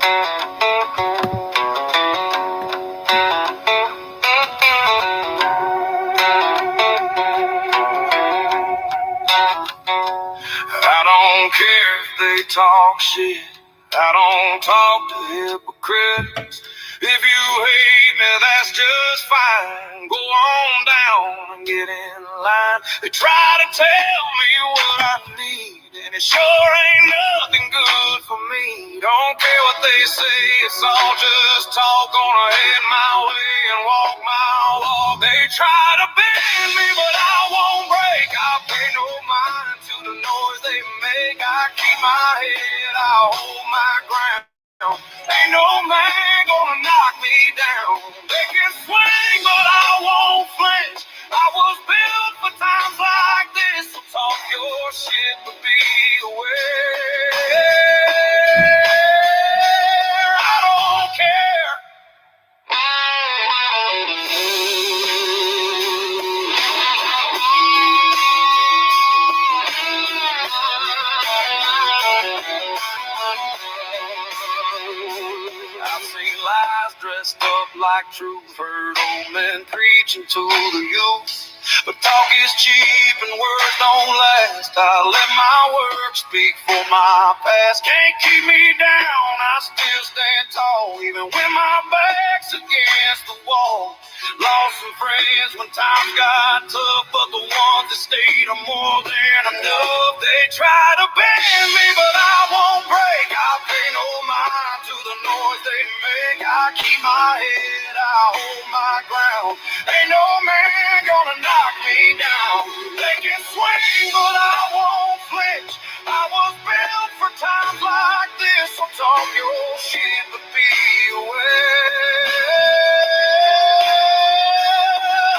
I don't care if they talk shit. I don't talk to hypocrites. If you hate me, that's just fine. Go on down and get in line. They try to tell me what I need, and it sure ain't nothing good for me. Don't care what they say, it's all just talk. Gonna head my way and walk my walk. They try to bend me, but I won't break. I pay no mind to the noise they make. I keep my head, I hold my ground. Ain't no man gonna knock me down. They can swing, but I won't flinch. I was built for times like this, so talk your shit, but be aware. I don't care. I've seen lies dressed up like truth, heard old men preaching to the youth. But talk is cheap and words don't last. I let my work speak for my past. Can't keep me down, I still stand tall, even when my back's against the wall. Lost some friends when times got tough, but the ones that stayed are more than enough. They try to bend me, but I won't break. I pay no mind to the noise they make. I keep my head, I hold my ground. Ain't no man gonna knock me down. They can swing, but I won't flinch. I was built for times like this, so talk your shit, but be aware.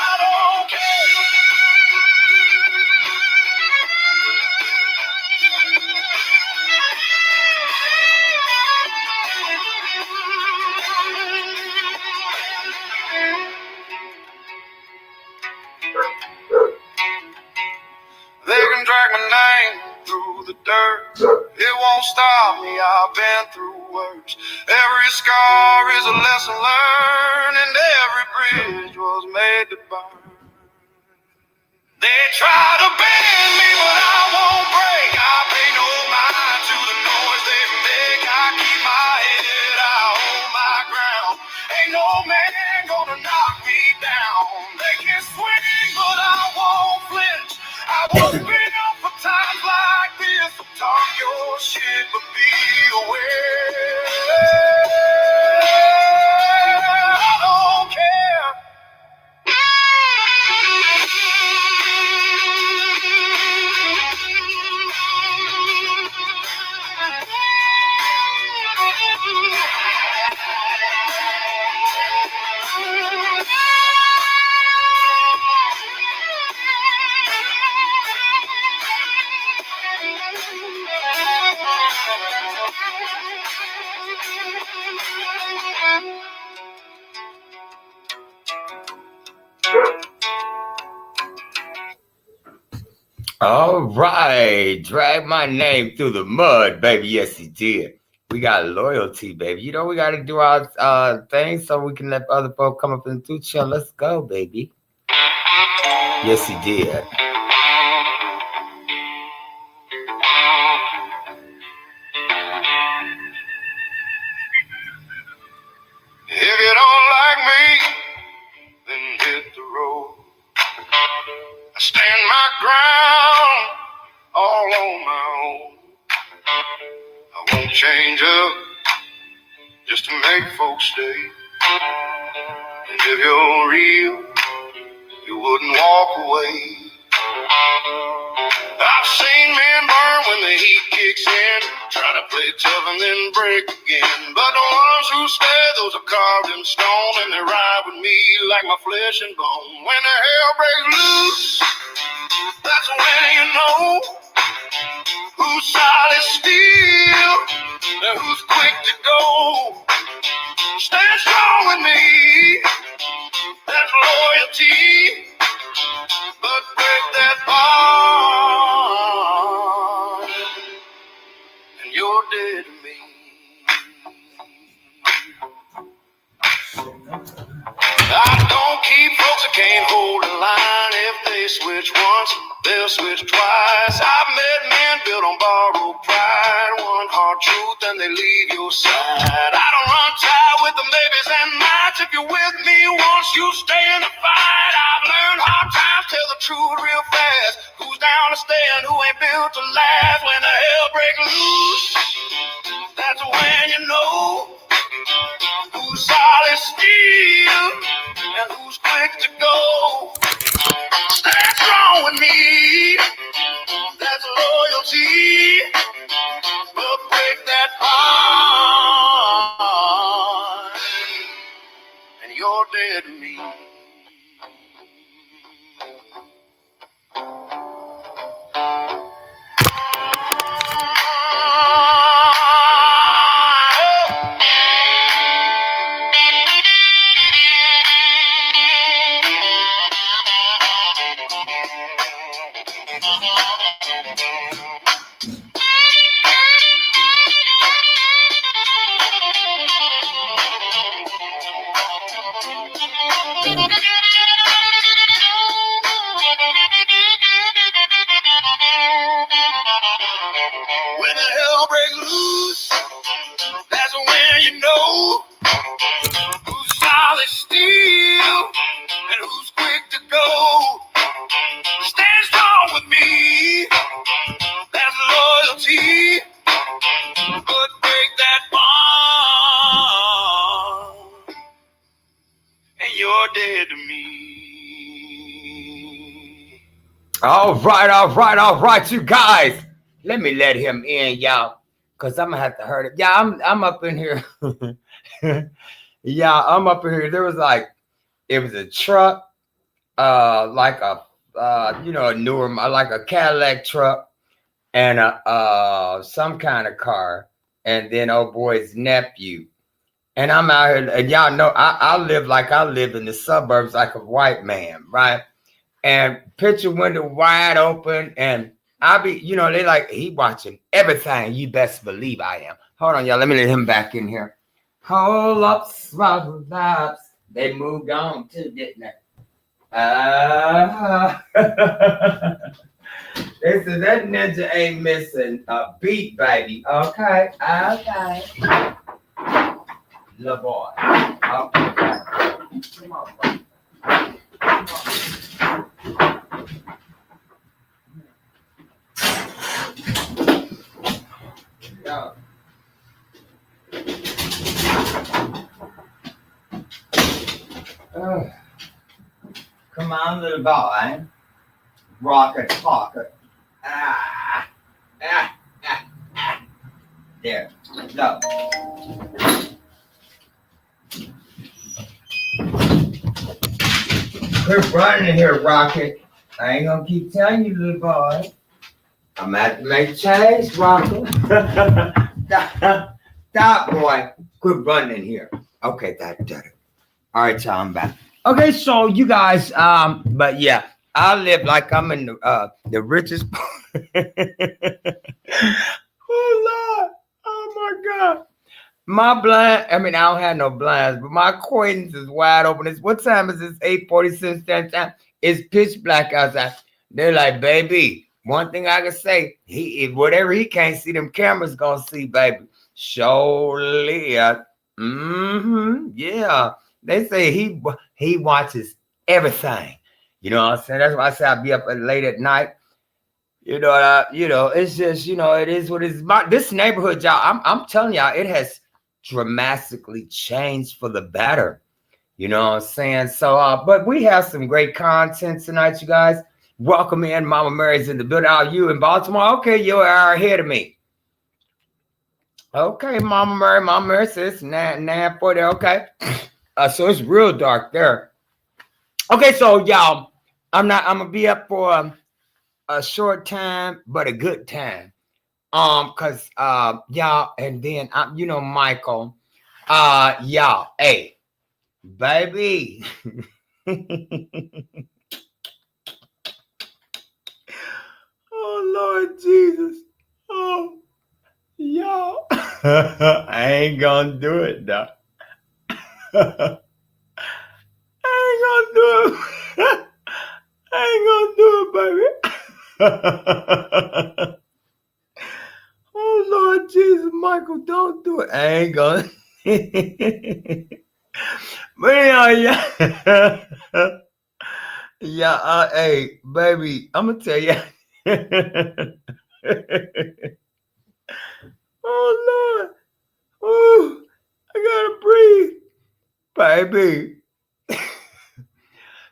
I don't care. They can drag my name through the dirt. It won't stop me, I've been through worse. Every scar is a lesson learned, and every bridge was made to burn. They try to bend me, but I won't break. I pay no mind to the noise they make. I keep my head, I hold my ground. Ain't no man gonna knock me down. They can swing, but I won't flinch. I was built for times like this, so talk your shit, but be aware. I don't care. All right, drag my name through the mud, baby. Yes, he did. We got loyalty, baby. You know we got to do our thing so we can let other folk come up and do chill. Let's go, baby. Yes, he did. If you don't like me, then hit the road. I stand my ground all on my own. I won't change up just to make folks stay. And if you're real, you wouldn't walk away. I've seen men burn when the heat kicks in, try to play tough and then break again. But the ones who stay, those are carved in stone, and they ride with me like my flesh and bone. When the hell breaks loose, that's when you know who's solid steel and who's quick to go. Stand strong with me, that's loyalty. But break that bond, and you're dead to me. they'll switch twice. I've met men built on borrowed pride, one hard truth and they leave your side. I don't run tight with the maybes and mights. If you're with me once, you stay in the fight. I've learned hard times tell the truth real fast. Who's down to stay and who ain't built to last? When the hell break loose, that's when you know who's solid steel and who's quick to go. Stand strong with me, that's loyalty. But break that bond, and you're dead to me. When the hell breaks loose, that's when you know who's solid steel and who's quick to go. Stand strong with me, that's loyalty. But break that bond, and you're dead to me. All right, you guys. Let me let him in, y'all, because I'm gonna have to hurt it. Yeah, I'm up in here. Yeah, I'm up in here. There was it was a truck, like a a newer, like a Cadillac truck, and some kind of car, and then old boy's nephew. And I'm out here, and y'all know I live like I live in the suburbs like a white man, right? And picture window wide open, and I be, they like, he watching everything. You best believe I am. Hold on, y'all. Let me let him back in here. Hold up, swallow ups. They moved on too, didn't they? They said that ninja ain't missing a beat, baby. Okay. Little boy. Okay. Come on, bro. Yo. Come on, little boy. Rocket pocket. There. No. Quit running here, Rocket. I ain't gonna keep telling you, little boy. I'm at to make change, Rocket. Stop, boy. Quit running here. Okay, that. All right, y'all, I'm back. Okay, so you guys, but yeah, I live like I'm in the richest. Oh Lord, oh my God, my blind. I mean, I don't have no blinds, but my curtains is wide open. What time is this? 8:46 that time. It's pitch black outside. They're like, baby. One thing I can say, whatever he can't see, them cameras gonna see, baby. Surely, yeah. They say he watches everything. You know what I'm saying? That's why I say I be up late at night. It's just, it is what it is. This neighborhood, y'all, I'm telling y'all, it has dramatically changed for the better. You know what I'm saying? So, but we have some great content tonight, you guys. Welcome in. Mama Mary's in the building. You in Baltimore? Okay, you're an hour ahead of me. Okay, Mama Mary says 9:40. Okay. So it's real dark there. Okay, so y'all, I'm gonna be up for a short time, but a good time. Cause y'all, and then Michael, y'all, hey, baby. Oh Lord Jesus. Oh, y'all. I ain't gonna do it though. I ain't gonna do it. I ain't gonna do it, baby. Oh Lord Jesus, Michael, don't do it. I ain't gonna. But anyhow, yeah, yeah. Hey, baby, I'm gonna tell you. Oh Lord, oh, I gotta breathe, baby.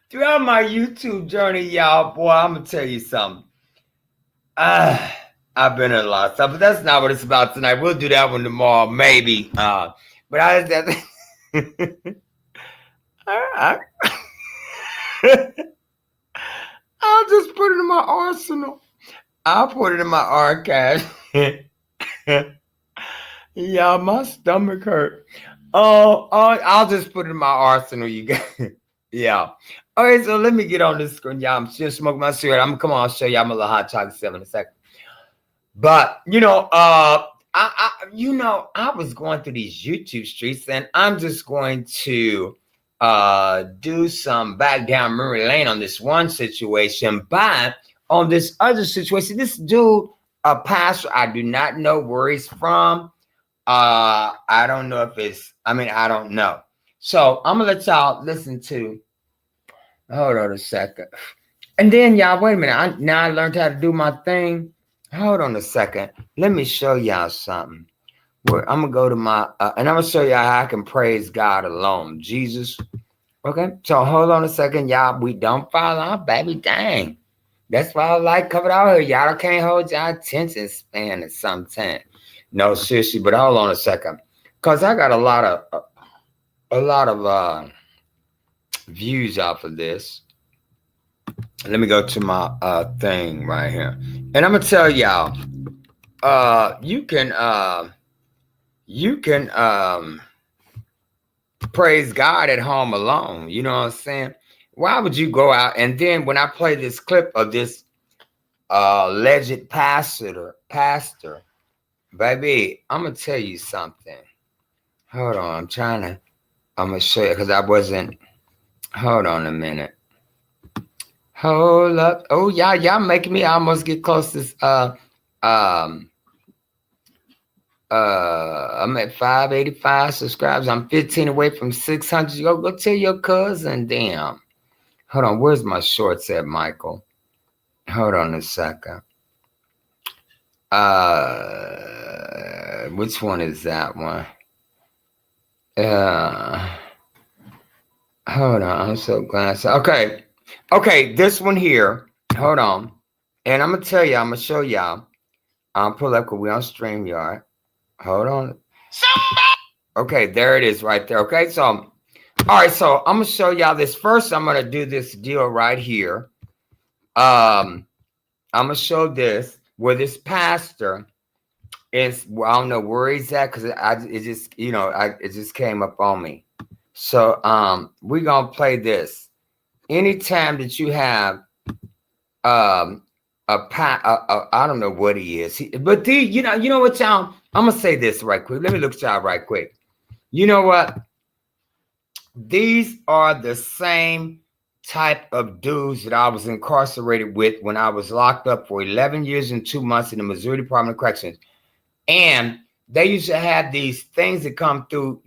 Throughout my YouTube journey, y'all, boy, I'm gonna tell you something. Ah, I've been in a lot of stuff, but that's not what it's about tonight. We'll do that one tomorrow, maybe. But I just I, I'll just put it in my arsenal. I'll put it in my archive. Yeah, my stomach hurt. Oh, I'll just put it in my arsenal, you guys. Yeah. Okay, so let me get on this screen. Yeah, I'm still smoking my cigarette. I'm come on, I'll show you. I'm a little hot chocolate 7 in a second. But I was going through these YouTube streets, and I'm just going to do some back down memory lane on this one situation, but on this other situation, this dude, a pastor, I do not know where he's from. I don't know if I don't know. So I'm gonna let y'all listen to. Hold on a second. And then y'all, wait a minute. Now I learned how to do my thing. Hold on a second. Let me show y'all something. Where I'm gonna go to my and I'm gonna show y'all how I can praise God alone. Jesus. Okay. So hold on a second, y'all. We don't fall off, baby. Dang. That's why I like covered out here. Y'all can't hold y'all attention span at some time. No, seriously, but hold on a second. Cause I got a lot of views off of this. Let me go to my thing right here. And I'm gonna tell y'all, you can praise God at home alone. You know what I'm saying? Why would you go out? And then when I play this clip of this alleged pastor, baby, I'm gonna tell you something. Hold on, I'm gonna show you because I wasn't. Hold on a minute. Hold up. Oh, y'all making me almost get close to I'm at 585 subscribers. I'm 15 away from 600. Go tell your cousin. Damn. Hold on. Where's my shorts at, Michael? Hold on a second. Which one is that one? Hold on. I'm so glad. Okay, this one here. Hold on. And I'm going to tell you, I'm going to show y'all. I'll pull up because we're on StreamYard. Hold on. Okay, there it is right there. Okay, so, all right, so I'm going to show y'all this. First, I'm going to do this deal right here. I'm going to show this where this pastor is, well, I don't know where he's at because it just came up on me. So we're going to play this. Anytime that you have I don't know what he is, but you know what, y'all? I'm gonna say this right quick. Let me look at y'all right quick. You know what? These are the same type of dudes that I was incarcerated with when I was locked up for 11 years and 2 months in the Missouri Department of Corrections. And they used to have these things that come through,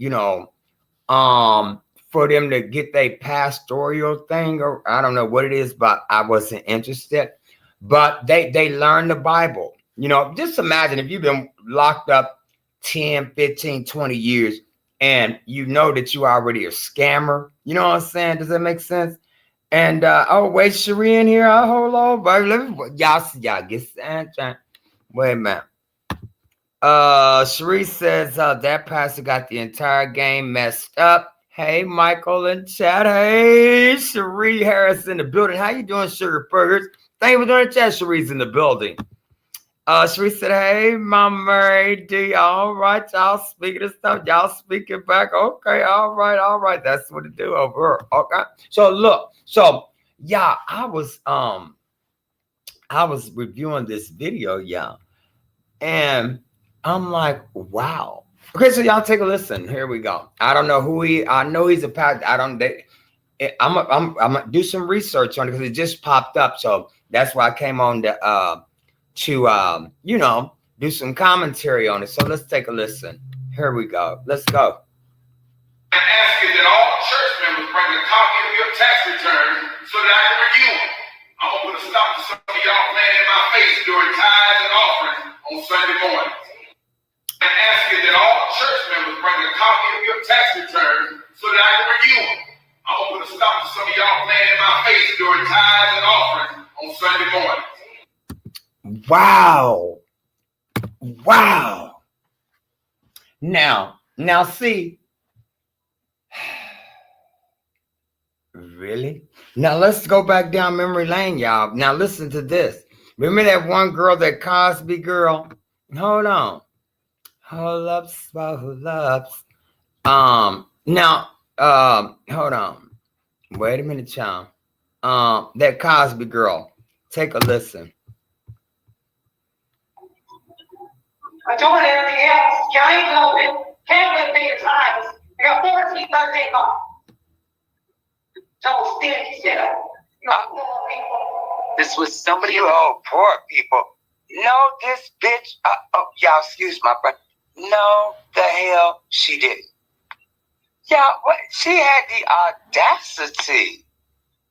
for them to get their pastoral thing, or I don't know what it is, but I wasn't interested. But they learn the Bible. Just imagine if you've been locked up 10, 15, 20 years and you know that you already a scammer. You know what I'm saying? Does that make sense? And wait, Cherie in here. Hold on, baby. Y'all get stand. Wait a minute. Cherie says that pastor got the entire game messed up. Hey, Michael and Chad. Hey, Cherie Harris in the building. How you doing, Sugar Burgers? Thank you for doing the chat. Cherie's in the building. Cherie said, hey, Mama Mary D. All right, y'all speaking of stuff. Y'all speaking back. Okay, all right. That's what it do over here. Okay. So look, yeah, I was reviewing this video, y'all. And I'm like, wow. Okay, so y'all take a listen. Here we go. I don't know who I know he's a pastor. I'm gonna do some research on it because it just popped up. So That's why I came on to do some commentary on it. So let's take a listen. Here we go. Let's go. I ask you that all church members bring a copy of your tax return so that I can review them. I'm going to put a stop to some of y'all playing in my face during tithes and offerings on Sunday morning. I ask you that all church members bring a copy of your tax return so that I can review them. I'm going to put a stop to some of y'all playing in my face during tithes and offerings on Sunday morning. Wow. Wow. Now see. Really? Now let's go back down memory lane, y'all. Now listen to this. Remember that one girl, that Cosby girl? Hold on. Hold up. Hold on. Wait a minute, child. That Cosby girl. Take a listen. I'm doing everything else. Y'all ain't helping. Can't let me at times. I got 14, 13 off. Don't stingy shit up. This was somebody. You old poor people. No, this bitch. Y'all, excuse my friend. No, the hell she didn't. Y'all, what? She had the audacity.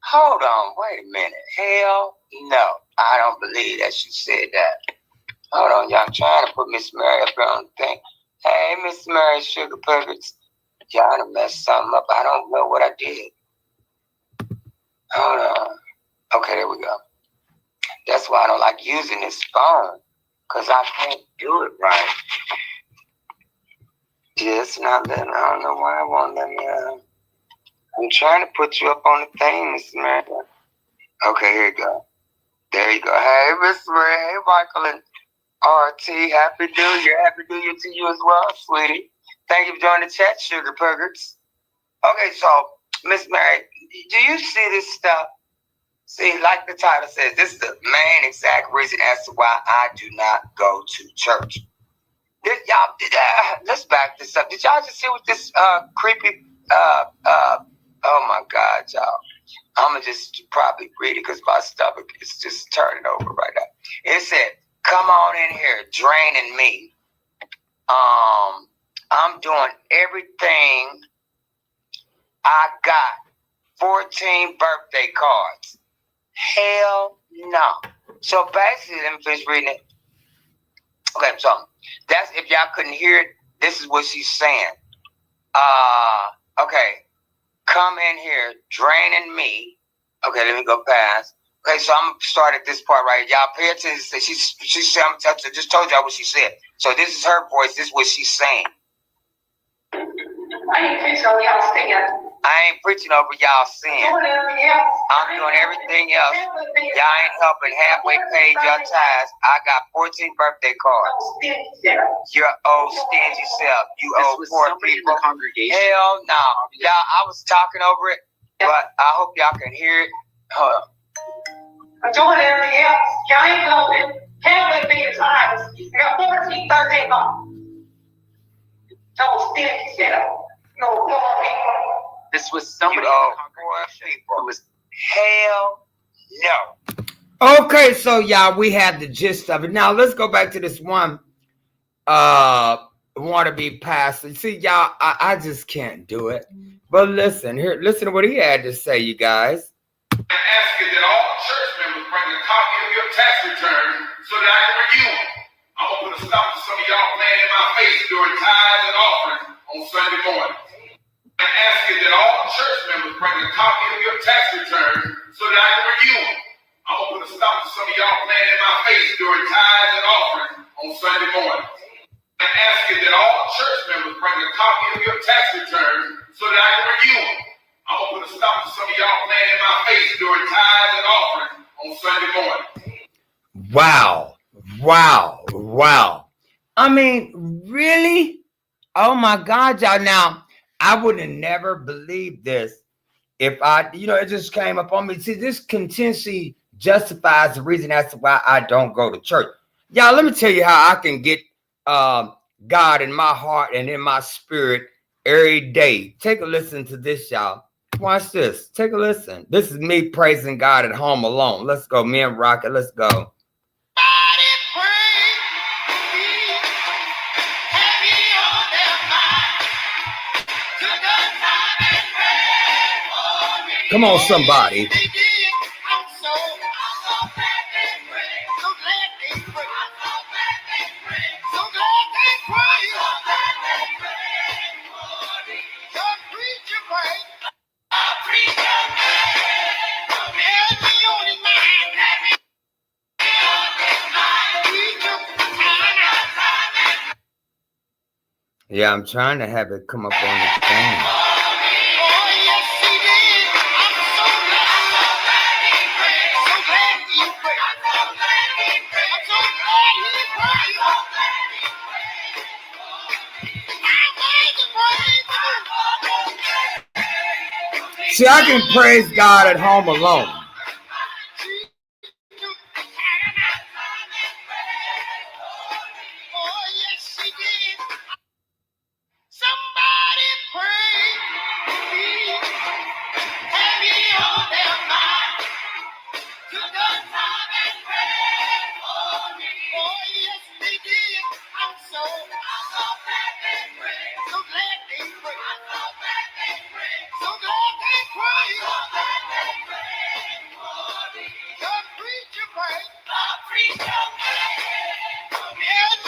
Hold on, wait a minute. Hell no, I don't believe that she said that. Hold on, y'all. I'm trying to put Miss Mary up here on the thing. Hey, Miss Mary Sugar Puppets. Y'all done messed something up. I don't know what I did. Hold on. Okay, there we go. That's why I don't like using this phone, because I can't do it right. Yeah, it's not letting me. I don't know why it won't let me. I'm trying to put you up on the thing, Miss Mary. Okay, here you go. There you go. Hey, Miss Mary. Hey, Michael and RT. Happy New Year. Happy New Year to you as well, sweetie. Thank you for joining the chat, Sugar Puggers. Okay, so, Miss Mary, do you see this stuff? See, like the title says, this is the main exact reason as to why I do not go to church. Let's back this up. Did y'all just see what this creepy, oh my God, y'all. I'm going to just probably read it because my stomach is just turning over right now. It said, come on in here, draining me. I'm doing everything I got. 14 birthday cards. Hell no. So basically, let me finish reading it. Okay, so that's, if y'all couldn't hear it, this is what she's saying. Okay, come in here, draining me. Okay, let me go past. Okay, so I'm gonna start at this part right here. Y'all pay attention. She said, I just told y'all what she said. So this is her voice. This is what she's saying. I ain't preaching over y'all sin. I ain't preaching over y'all sin. I'm doing everything else. Y'all ain't helping halfway pay your tithes. I got 14 birthday cards. Your old stingy self. You old poor people. Hell no. Y'all, I was talking over it, but I hope y'all can hear it. Hold on. I'm doing everything else. Y'all ain't helping. Can't let me at times. I got 14, 13 off. Don't stingy shit up. No, this was somebody who was hell no. Okay, so y'all, we had the gist of it. Now let's go back to this one wannabe pastor. See, y'all, I just can't do it. But listen to what he had to say, you guys. I ask you that all church members bring a copy of your tax return so that I can review them. I'm gonna put a stop to some of y'all playing in my face during tithes and offerings on Sunday morning. I ask you that all church members bring a copy of your tax return so that I can review them. I'm going to put a stop to some of y'all playing in my face during tithes and offerings on Sunday morning. I ask you that all church members bring a copy of your tax return so that I can review them. I'm going to put a stop to some of y'all playing in my face during tithes and offerings on Sunday morning. Wow. I mean, really? Oh my God, y'all. Now, I would have never believed this if it just came up on me. See, this continuously justifies the reason as to why I don't go to church. Y'all, let me tell you how I can get God in my heart and in my spirit every day. Take a listen to this, y'all. Watch this. Take a listen. This is me praising God at home alone. Let's go. Me and Rocket. Let's go. Come on, somebody. Yeah, I'm trying to have it come up on the thing. See, I can praise God at home alone.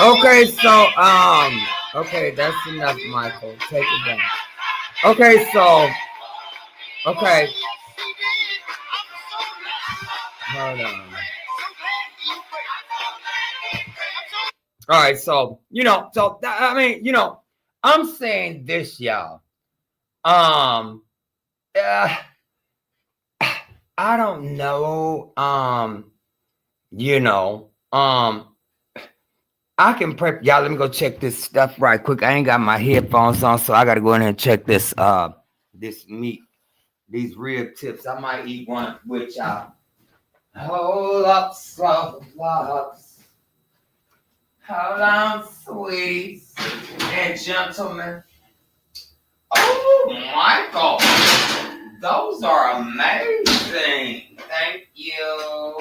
Okay, so okay, that's enough, Michael. Take it down. Okay, so okay. Hold on. All right, so I mean, I'm saying this, y'all. I don't know. I can prep y'all. Let me go check this stuff right quick. I ain't got my headphones on, so I gotta go in here and check this this meat, these rib tips. I might eat one with y'all. Hold up, slow vlogs. Hold on, sweeties and gentlemen. Oh, Michael, those are amazing. Thank you,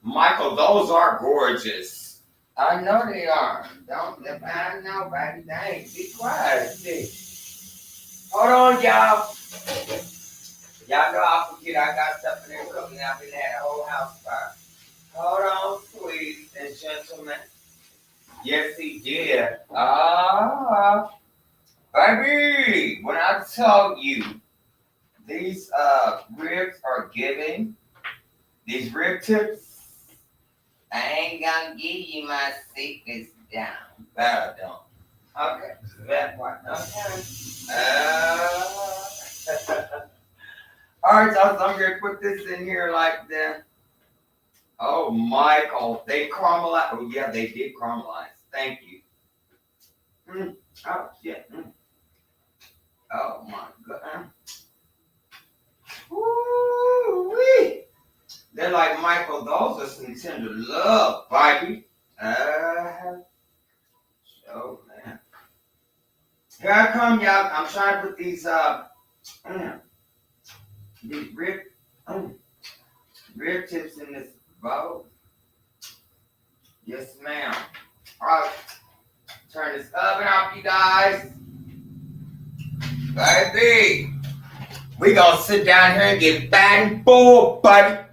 Michael. Those are gorgeous. I know they are. I know, baby. Dang, be quiet. Hold on, y'all. Y'all know I forget I got stuff in there cooking. I've been had a whole house fire. Hold on, sweeties and gentlemen. Yes, he did. Baby, when I tell you these ribs are giving, these rib tips, I ain't gonna give you my secrets down. But I don't. Okay, that one. Okay. Alright, so I'm gonna put this in here like that. Oh, Michael, they caramelized. Oh, yeah, they did caramelize. Thank you. Oh, shit. Oh, my God. Woo-wee. They're like, Michael, those are some tender love, baby. Oh, man. Here I come, y'all. I'm trying to put these rib tips in this bowl. Yes, ma'am. All right. Turn this oven off, you guys. Baby. We gonna sit down here and get fat and full, buddy.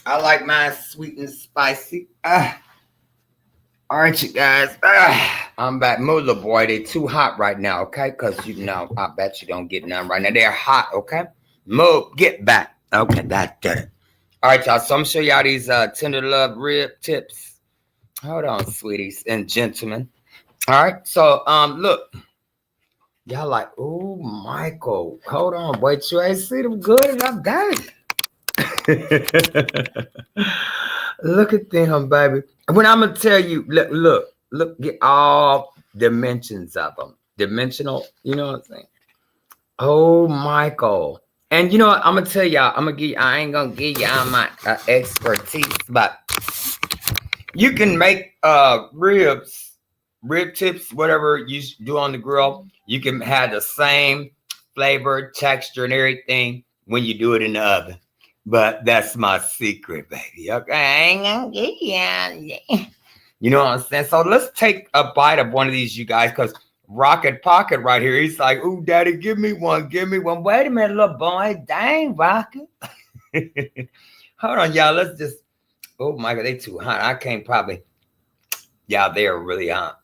I like mine sweet and spicy. All right, you guys. I'm back. Mother boy, they too hot right now, okay? Because, I bet you don't get none right now. They're hot, okay? Move, get back. Okay, that's it. All right, y'all. So I'm show y'all these tender love rib tips. Hold on, sweeties and gentlemen. All right, so look. Y'all like, oh, Michael. Hold on, boy. You ain't see them good enough, dang. Look at them, baby. When I'm gonna tell you, look, get all dimensions of them. Dimensional, you know what I'm saying? Oh, Michael. And you know what? I'm gonna tell y'all. I ain't gonna give y'all my expertise, but you can make rib tips, whatever you do on the grill. You can have the same flavor, texture, and everything when you do it in the oven. But that's my secret, baby. Okay. You know what I'm saying? So let's take a bite of one of these, you guys, because Rocket Pocket right here, he's like, ooh, daddy, give me one, give me one. Wait a minute, little boy. Dang, Rocket. Hold on, y'all. Let's just, oh my God, they too hot. I can't probably, y'all, they are really hot.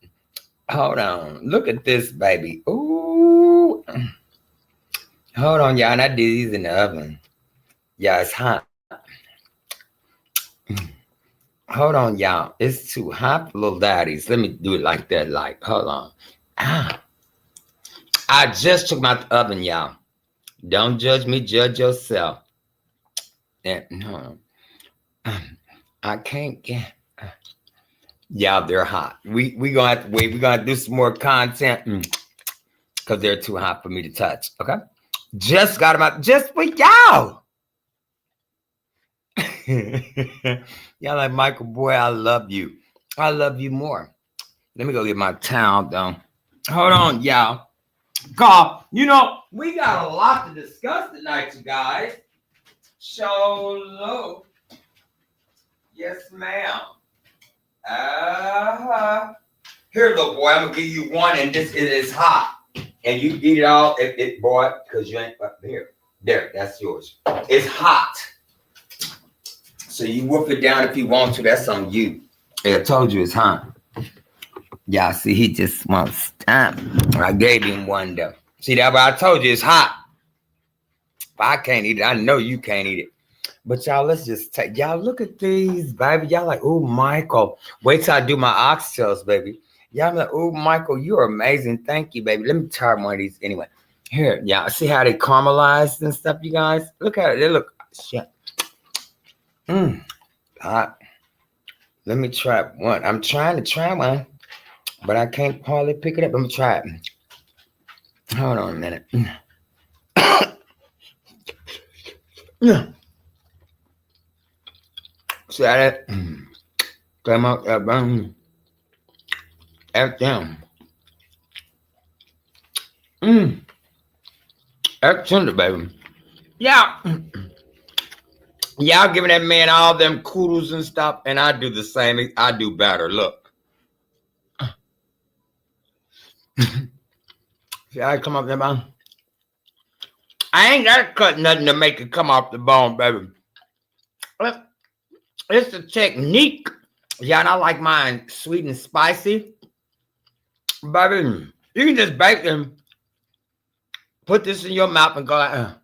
Hold on. Look at this, baby. Ooh. Hold on, y'all. And I did these in the oven. Yeah, it's hot. Hold on, y'all. It's too hot for little daddies. Let me do it like that. Like, hold on. Ah. I just took them out the oven, y'all. Don't judge me, judge yourself. And no, I can't get. Y'all, they're hot. We gonna have to wait. We're gonna do some more content because they're too hot for me to touch. Okay, just got them out just for y'all. Y'all like Michael, boy, I love you. I love you more. Let me go get my towel though. Hold on, y'all. Call. You know, we got a lot to discuss tonight, you guys. So low. Yes, ma'am. Here, little boy, I'm gonna give you one, and this it is hot. And you eat it all, it boy, because you ain't up here. There, that's yours. It's hot. So you wolf it down if you want to. That's on you. I told you it's hot. Y'all see, he just won't stop. I gave him one though. See that? But I told you it's hot. If I can't eat it, I know you can't eat it. But y'all, let's just take y'all look at these, baby. Y'all like, oh, Michael. Wait till I do my oxtails, baby. Y'all like, oh, Michael, you're amazing. Thank you, baby. Let me try one of these anyway. Here, y'all see how they caramelized and stuff, you guys? Look at it. They look shit. Hot. Let me try one. I'm trying to try one, but I can't hardly pick it up. Let me try it. Hold on a minute. Yeah. See how that come out that bone. Everything. That's tender, baby. Yeah. Y'all giving that man all them kudos and stuff, and I do the same. I do better. Look. See how it come up that bone? I ain't gotta cut nothing to make it come off the bone, baby. It's a technique. Yeah, and I like mine sweet and spicy. Baby, you can just bake them. Put this in your mouth and go like,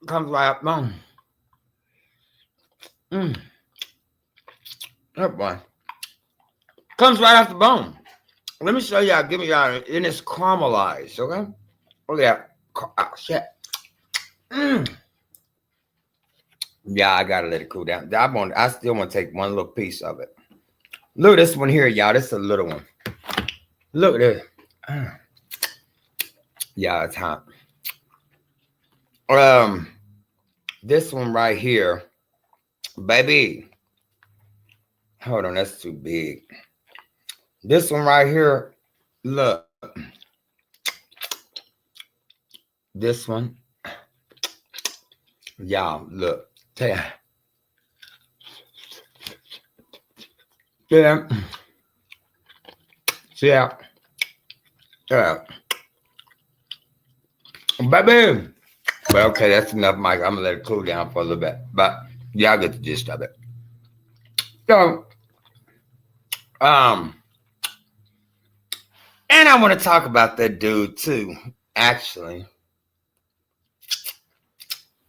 comes right up bone. That boy. Comes right off the bone. Let me show y'all. Give me y'all. And it's caramelized, okay? Oh, yeah. Oh, shit. Yeah, I gotta let it cool down. I still want to take one little piece of it. Look at this one here, y'all. This is a little one. Look at this. Yeah, it's hot. This one right here, baby. Hold on, that's too big. This one right here, look. This one, y'all, look. Yeah. Yeah. Yeah. Yeah. Baby. But okay, that's enough, Mike. I'm gonna let it cool down for a little bit. But y'all get the gist of it. So, and I want to talk about that dude too, actually.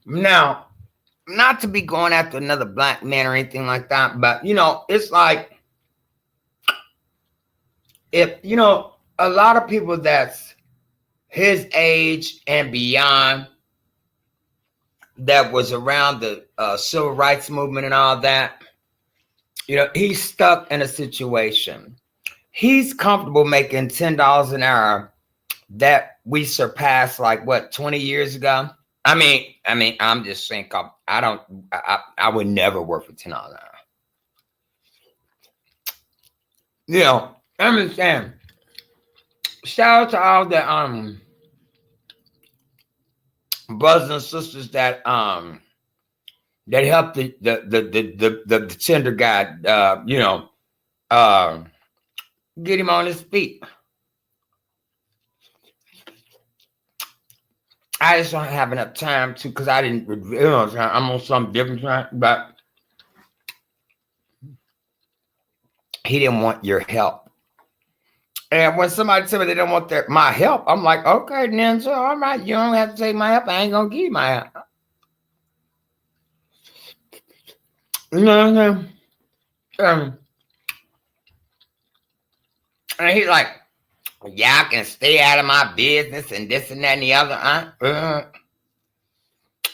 Now, not to be going after another black man or anything like that, but you know, it's like if you know a lot of people that's his age and beyond that was around the civil rights movement and all that, you know, he's stuck in a situation. He's comfortable making $10 an hour that we surpassed like what 20 years ago. I mean, I'm just saying, I would never work for $10 an hour. You know, I understand. shout out to all the brothers and sisters that helped the tender guy, uh, get him on his feet. I just don't have enough time to, because I didn't, I'm on something different time, but he didn't want your help. And when somebody tell me they don't want my help, I'm like, okay, Ninja, all right, you don't have to take my help. I ain't gonna give you my help. You know what I'm saying? And he's like, y'all can stay out of my business and this and that and the other.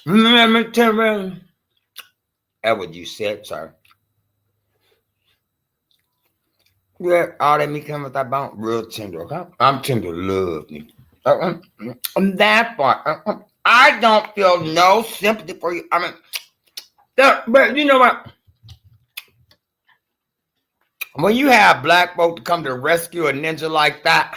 Let me tell you. That's what you said, sir. Yeah, all that me coming with that bone, real tender, okay? I'm tender, love me. That part, I don't feel no sympathy for you. I mean, but you know what? When you have black folk to come to rescue a ninja like that,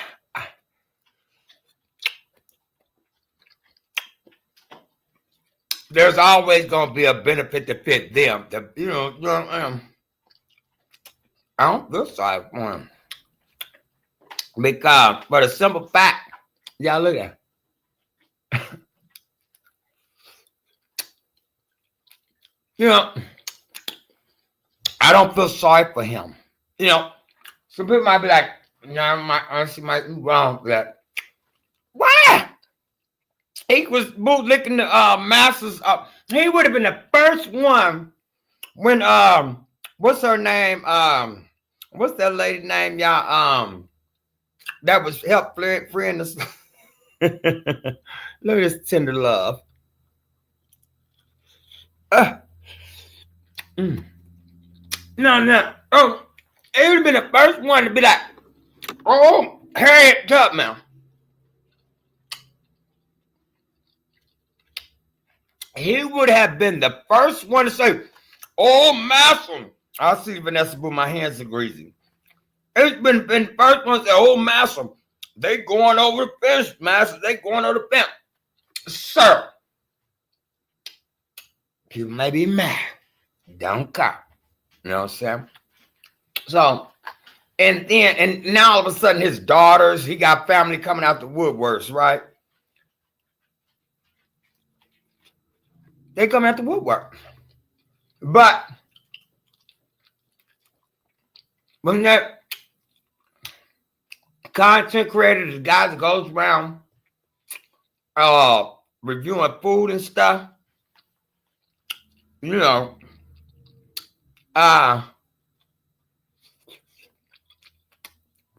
there's always gonna be a benefit to fit them. I don't feel sorry for him because, for the simple fact, y'all look at. I don't feel sorry for him. Some people might be like, no, my auntie might be wrong for that. Why? He was bootlicking the masters up. He would have been the first one when what's her name? What's that lady name, y'all? That was help freeing us. Look at this tender love. No. Oh, he would have been the first one to be like, oh, Harriet Tubman. He would have been the first one to say, oh, master. I see Vanessa, but my hands are greasy. It's been the first one to say, oh, master, they going over the fence, master. They going over the fence. Sir, you may be mad. Don't cop. You know what I'm saying? So, and now all of a sudden his daughters, he got family coming out the woodworks, right? They come out the woodwork. But when that content creator, the guy that goes around reviewing food and stuff,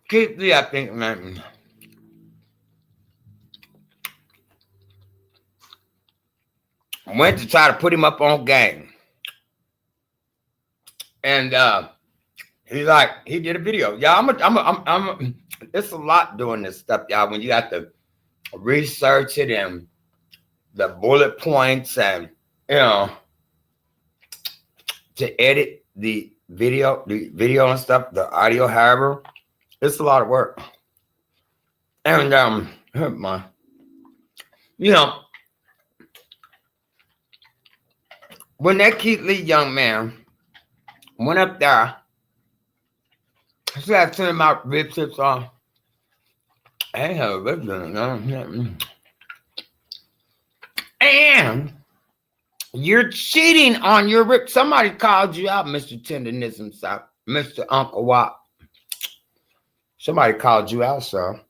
Keith Lee, I think, man, went to try to put him up on game. And he did a video. Y'all, it's a lot doing this stuff, y'all, when you have to research it and the bullet points and, to edit the video and stuff, the audio, however, it's a lot of work. And, when that Keith Lee young man went up there, I started turning my rib tips off. I ain't have a rib on. And you're cheating on your rib. Somebody called you out, Mr. Tenderness himself, Mr. Uncle Wop. Somebody called you out, sir.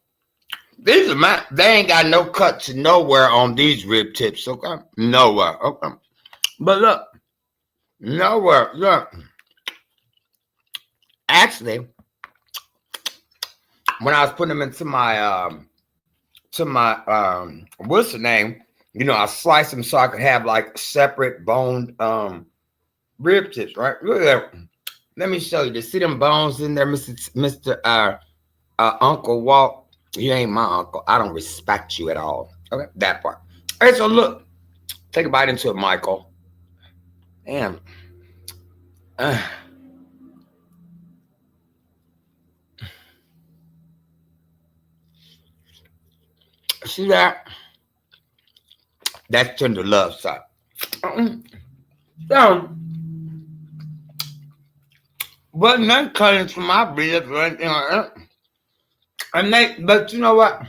These are they ain't got no cuts nowhere on these rib tips, okay? Nowhere, okay? But look, nowhere, look. Actually, when I was putting them into my what's the name? I sliced them so I could have like separate boned rib tips, right? Look at that. Let me show you. To see them bones in there, Mr. Uncle Walt. You ain't my uncle. I don't respect you at all. Okay, that part. All right, so look. Take a bite into it, Michael. Damn. See that? That's tender love, sir. So, wasn't none cutting to my ribs or anything like that. But you know what?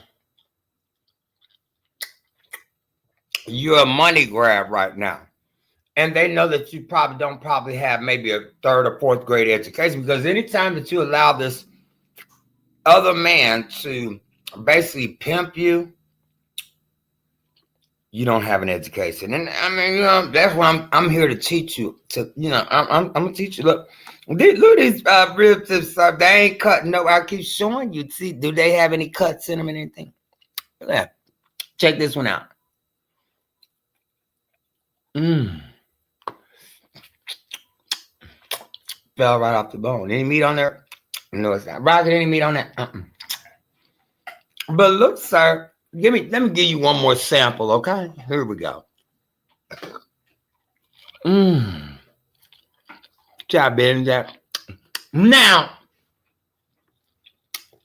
You're a money grab right now. And they know that you probably have maybe a third or fourth grade education, because anytime that you allow this other man to basically pimp you, you don't have an education. And I mean, that's why I'm here to teach you. I'm gonna teach you. Look at these ribs. They ain't cutting. No, I keep showing you. See, do they have any cuts in them and anything? Yeah. Check this one out. Fell right off the bone. Any meat on there? No, it's not. Rocket, any meat on that? But look, sir. Let me give you one more sample, okay? Here we go. Job, that. Now,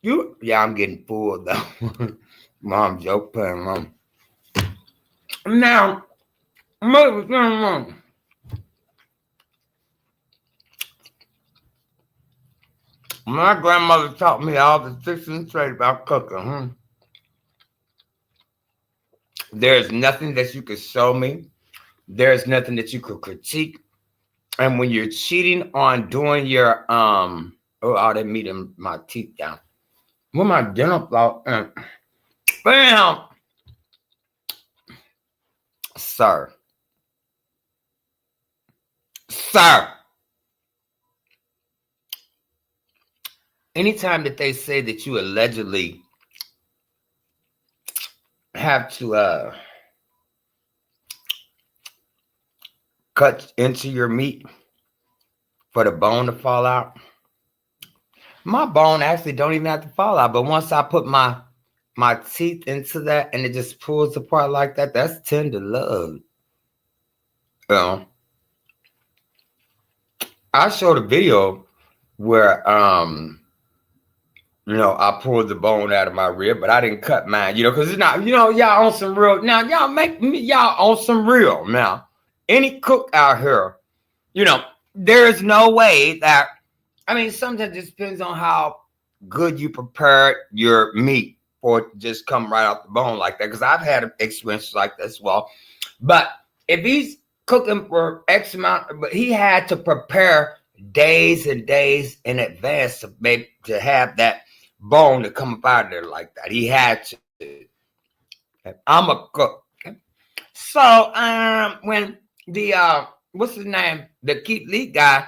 I'm getting full though. Mom joke playing, mom. Now, my grandmother taught me all the tricks and trade about cooking. There's nothing that you could show me. There's nothing that you could critique. And when you're cheating on doing your all that meat in my teeth down. With my dinner flow, bam, sir. Anytime that they say that you allegedly have to cut into your meat for the bone to fall out, my bone actually don't even have to fall out. But once I put my teeth into that and it just pulls apart like that, that's tender love. I showed a video where I pulled the bone out of my rib, but I didn't cut mine, because it's not, y'all on some real. Now, y'all on some real. Now, any cook out here, there's no way that, sometimes it depends on how good you prepared your meat for it to just come right off the bone like that, because I've had experiences like that as well. But if he's cooking for X amount, but he had to prepare days and days in advance to have that bone to come up out of there like that. He had to. I'm a cook. So when the what's his name, the Keith Lee guy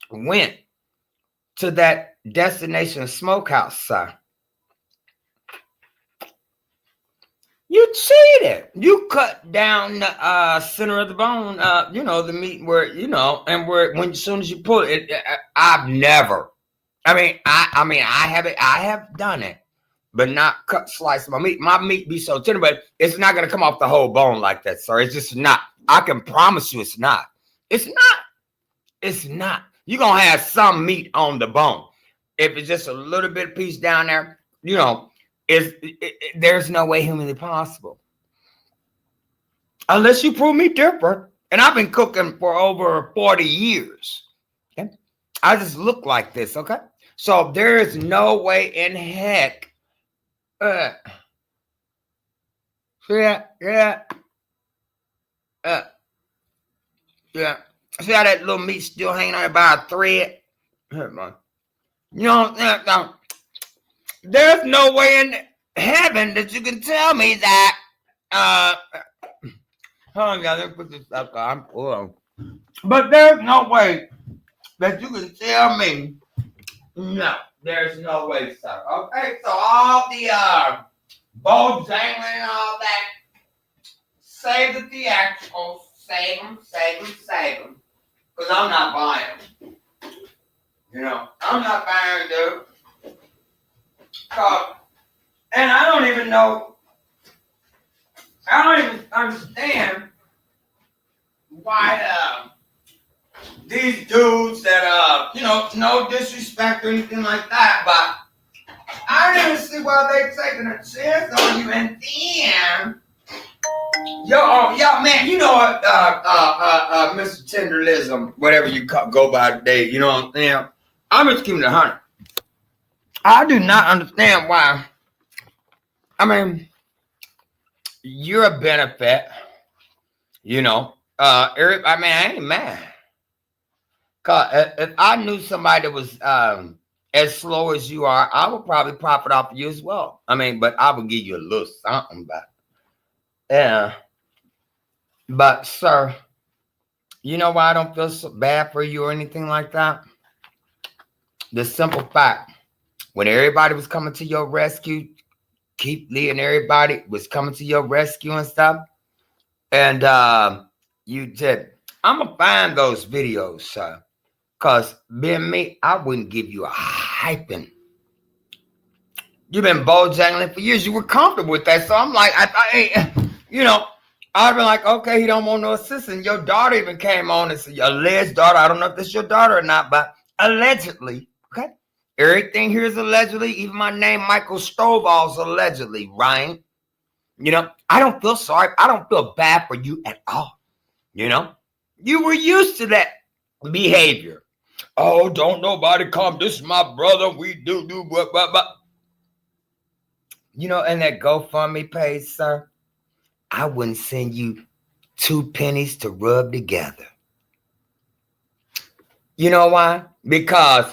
went to that destination smokehouse, sir, you cheated. You cut down the center of the bone, the meat where, and when as soon as you pull it, I've never. I have done it, but not cut slice my meat. My meat be so tender, but it's not gonna come off the whole bone like that, sir. It's just not. I can promise you, it's not. It's not. It's not. You're gonna have some meat on the bone. If it's just a little bit piece down there, there's no way humanly possible. Unless you prove me different. And I've been cooking for over 40 years. Okay? I just look like this, okay? So there is no way in heck. Yeah. See how that little meat still hanging on by a thread? There's no way in heaven that you can tell me that. Hold on, guys. Let me put this up. I'm full. But there's no way that you can tell me. No, there's no way, sir. Okay, so all the bow jangling and all that, save the theatricals. Save them. Because I'm not buying them. I'm not buying them, dude. And I don't even know. I don't even understand why these dudes that no disrespect or anything like that, but I I didn't see why they taking a chance on you, and then yo, man, you know what, Mr. Tenderlism, whatever you go by today, you know what I'm saying? I'm just keeping it 100. I do not understand why. I mean, you're a benefit, you know. I mean, I ain't mad. Cause if I knew somebody that was as slow as you are, I would probably profit off of you as well. I mean, but I would give you a little something back. Yeah. But sir, you know why I don't feel so bad for you or anything like that? The simple fact, when everybody was coming to your rescue, Keith Lee and everybody was coming to your rescue and stuff, and you said, I'm gonna find those videos, sir. Cause being me, I wouldn't give you a hyping. You've been bojangling for years. You were comfortable with that. So I'm like, I you know, I'd be like, okay, he don't want no assistance. Your daughter even came on and said, your alleged daughter, I don't know if this is your daughter or not, but allegedly, okay? Everything here is allegedly. Even my name, Michael Stovall's allegedly, right? You know, I don't feel sorry. I don't feel bad for you at all. You know, you were used to that behavior. Oh, don't nobody come. This is my brother. We do what. You know, and that GoFundMe page, sir, I wouldn't send you 2 pennies to rub together. You know why? Because,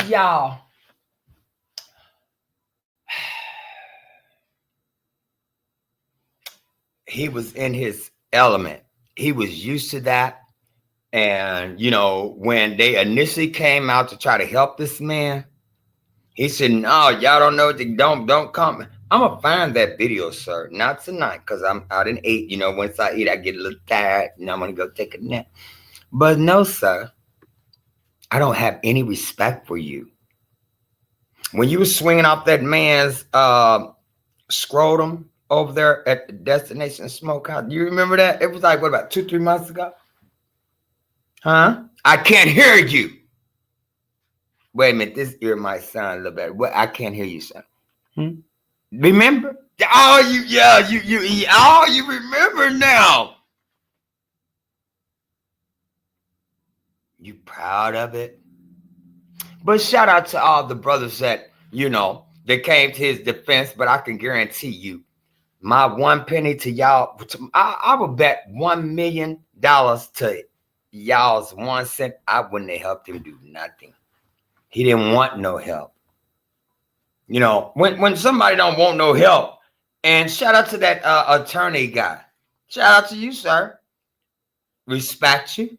y'all, he was in his element. He was used to that. And, you know, when they initially came out to try to help this man, he said, no, y'all don't know. Don't come. I'm going to find that video, sir. Not tonight, because I'm out in 8. You know, once I eat, I get a little tired. And I'm going to go take a nap. But no, sir. I don't have any respect for you. When you were swinging off that man's scrotum over there at the Destination Smokehouse, do you remember that? It was like, what, about 2-3 months ago? Huh? I can't hear you. Wait a minute, this ear might sound a little better. What? I can't hear you, son. Remember? Oh, you remember now. You proud of it? But shout out to all the brothers that, you know, that came to his defense, but I can guarantee you, my 1 penny to y'all, I would bet $1 million to y'all's 1 cent. I wouldn't have helped him do nothing. He didn't want no help. You know, when somebody don't want no help, and shout out to that attorney guy. Shout out to you, sir. Respect you.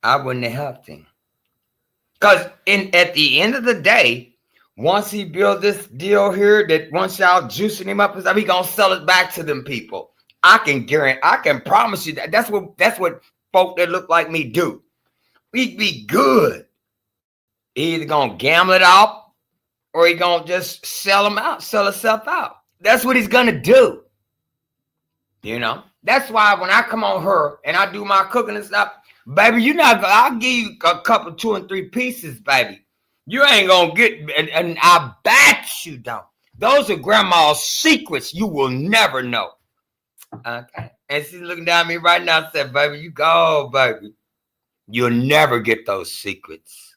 I wouldn't have helped him. Because at the end of the day, once he built this deal here, that once y'all juicing him up, he gonna sell it back to them people. I can promise you that. That's what folk that look like me do. We'd be good. He either gonna gamble it out, or he gonna just sell himself out. That's what he's gonna do. You know, that's why when I come on her and I do my cooking and stuff, baby, I'll give you a couple, 2 and 3 pieces, baby. You ain't gonna get, and I bet you don't. Those are grandma's secrets you will never know. Okay. And she's looking down at me right now and said, baby, you go, baby. You'll never get those secrets.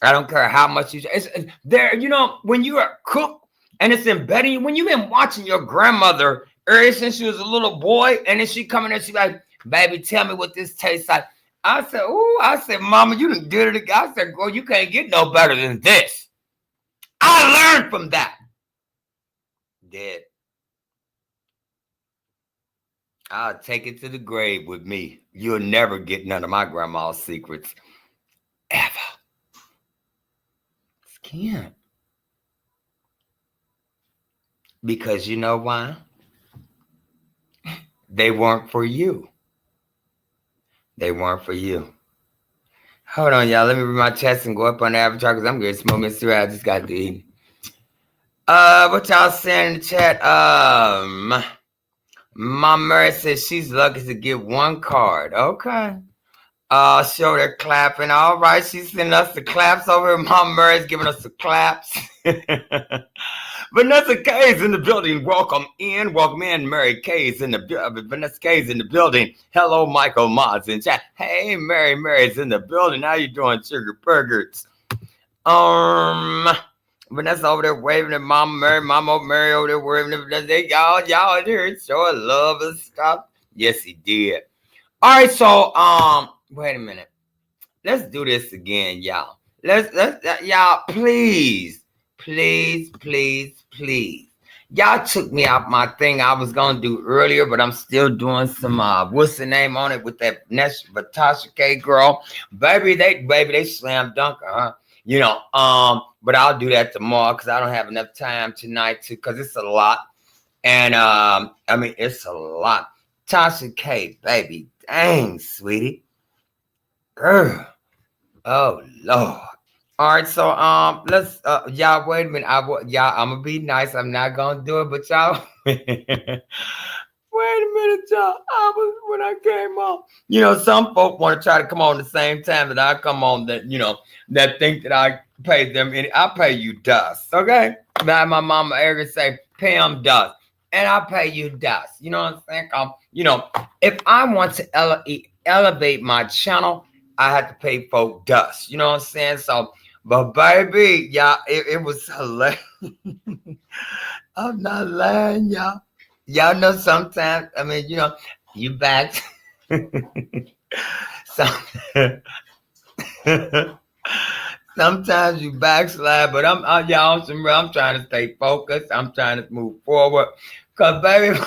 I don't care how much it's there, you know, when you're a cook and it's embedded you, when you've been watching your grandmother ever since she was a little boy, and then she come in and she like, baby, tell me what this tastes like. I said, mama, you done did it again. I said, girl, you can't get no better than this. I learned from that. Did. I'll take it to the grave with me. You'll never get none of my grandma's secrets. Ever. Can't. Because you know why? They weren't for you. They weren't for you. Hold on, y'all. Let me read my chest and go up on the avatar because I'm getting smoke Mr. I just got to eat. What y'all saying in the chat? Mom Mary says she's lucky to get 1 card. Okay. Show they're clapping. All right, she's sending us the claps over here. Mom Murray's giving us the claps. Vanessa K is in the building. Welcome in. Mary K is in the Vanessa K is in the building. Hello, Michael Moss in chat. Hey, Mary's in the building. How you doing, Sugar Burgers? Vanessa over there waving at Mama Mary over there waving at y'all here showing love and stuff. Yes, he did. All right, so wait a minute. Let's do this again, y'all. Let's y'all, please. Y'all took me out my thing I was gonna do earlier, but I'm still doing some what's the name on it with that next Tasha K girl. Baby, they slam dunk her, huh? You know, but I'll do that tomorrow because I don't have enough time tonight because it's a lot. And I mean it's a lot. Tasha K, baby, dang, sweetie. Girl. Oh Lord. All right, so let's y'all wait a minute. I'm gonna be nice. I'm not gonna do it, but y'all wait a minute, y'all. When I came on. You know, some folk want to try to come on the same time that I come on that, you know, that think that I pay them I pay you dust, okay? Now my mama ever say, pay them dust. And I pay you dust. You know what I'm saying? You know, if I want to elevate my channel, I have to pay folk dust. You know what I'm saying? So, but baby, y'all, it was hilarious. I'm not lying, y'all. Y'all know sometimes, I mean, you know, you back. Sometimes you backslide, but I'm trying to stay focused. I'm trying to move forward. Cause baby,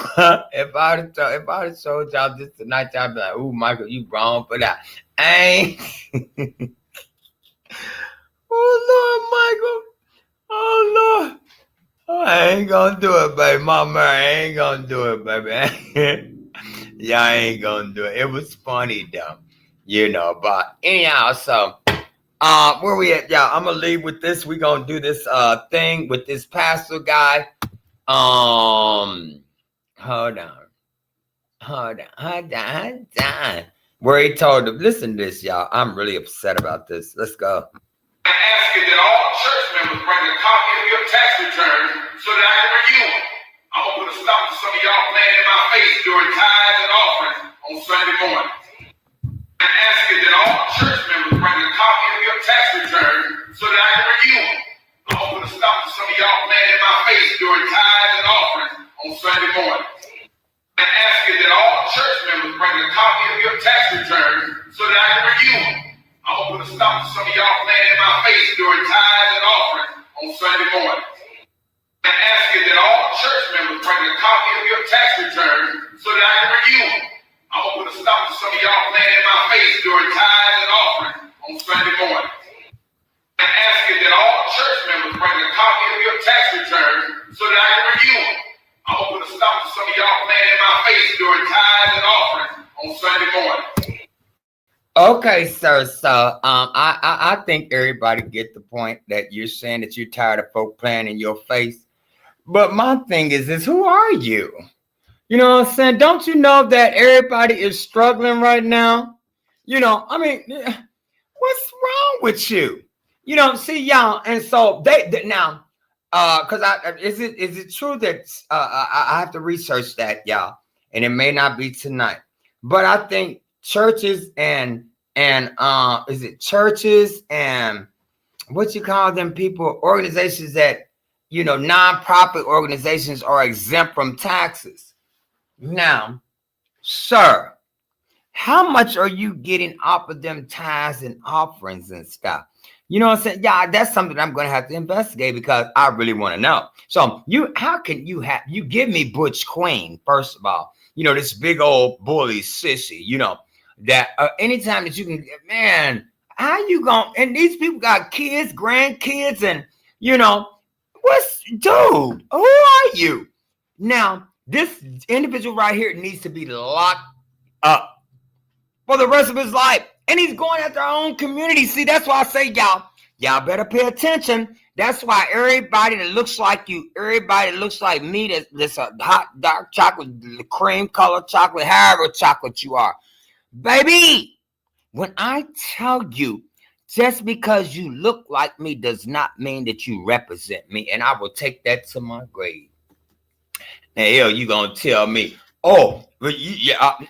if I'd have showed y'all this tonight, y'all be like, "Ooh, Michael, you wrong for that." Oh Lord, Michael. Oh Lord. Oh, I ain't gonna do it, baby. Mama, I ain't gonna do it, baby. Yeah, I ain't gonna do it. It was funny though, you know. But anyhow, so where we at, y'all? I'm gonna leave with this. We gonna do this thing with this pastor guy. Hold on. Where he told them, listen to this, y'all. I'm really upset about this. Let's go. I'm asking that all church members bring a copy of your tax return so that I can review them. I'm gonna put a stop to some of y'all playing in my face during tithes and offerings on Sunday morning. I'm asking that all church members bring a copy of your tax return so that I can review them. I'm gonna put a stop to some of y'all playing in my face during tithes and offerings on Sunday morning. I'm asking that all church members bring a copy of your tax return so that I can review them. I'm gonna put a stop to some of y'all playing in my face during tithes and offerings on Sunday morning. I'm asking that all church members bring a copy of your tax return so that I can review them. I'm gonna put a stop to some of y'all playing in my face during tithes and offerings on Sunday morning. I'm asking that all church members bring a copy of your tax return so that I can review them. I'm gonna put a stop to some of y'all playing in my face during tithes and offerings on Sunday morning. Okay, sir. So I think everybody get the point that you're saying that you're tired of folk playing in your face. But my thing is who are you? You know what I'm saying? Don't you know that everybody is struggling right now? You know, I mean, what's wrong with you? You know, see y'all, and so they now, because is it true that I have to research that, y'all, and it may not be tonight, but I think churches and is it churches and what you call them people, organizations that, you know, nonprofit organizations are exempt from taxes. Now, sir, how much are you getting off of them tithes and offerings and stuff? You know what I'm saying? Yeah, that's something I'm going to have to investigate because I really want to know. So how can you give me Butch Queen, first of all, you know, this big old bully sissy, you know, that anytime that you can, man, how you going, and these people got kids, grandkids, and, you know, dude, who are you? Now, this individual right here needs to be locked up for the rest of his life. And he's going after our own community. See, that's why I say, y'all better pay attention. That's why everybody that looks like you, everybody that looks like me, that's a hot, dark chocolate, cream color chocolate, however chocolate you are, baby, When I tell you, just because you look like me does not mean that you represent me, and I will take that to my grave. Now, hell, you gonna tell me, oh, but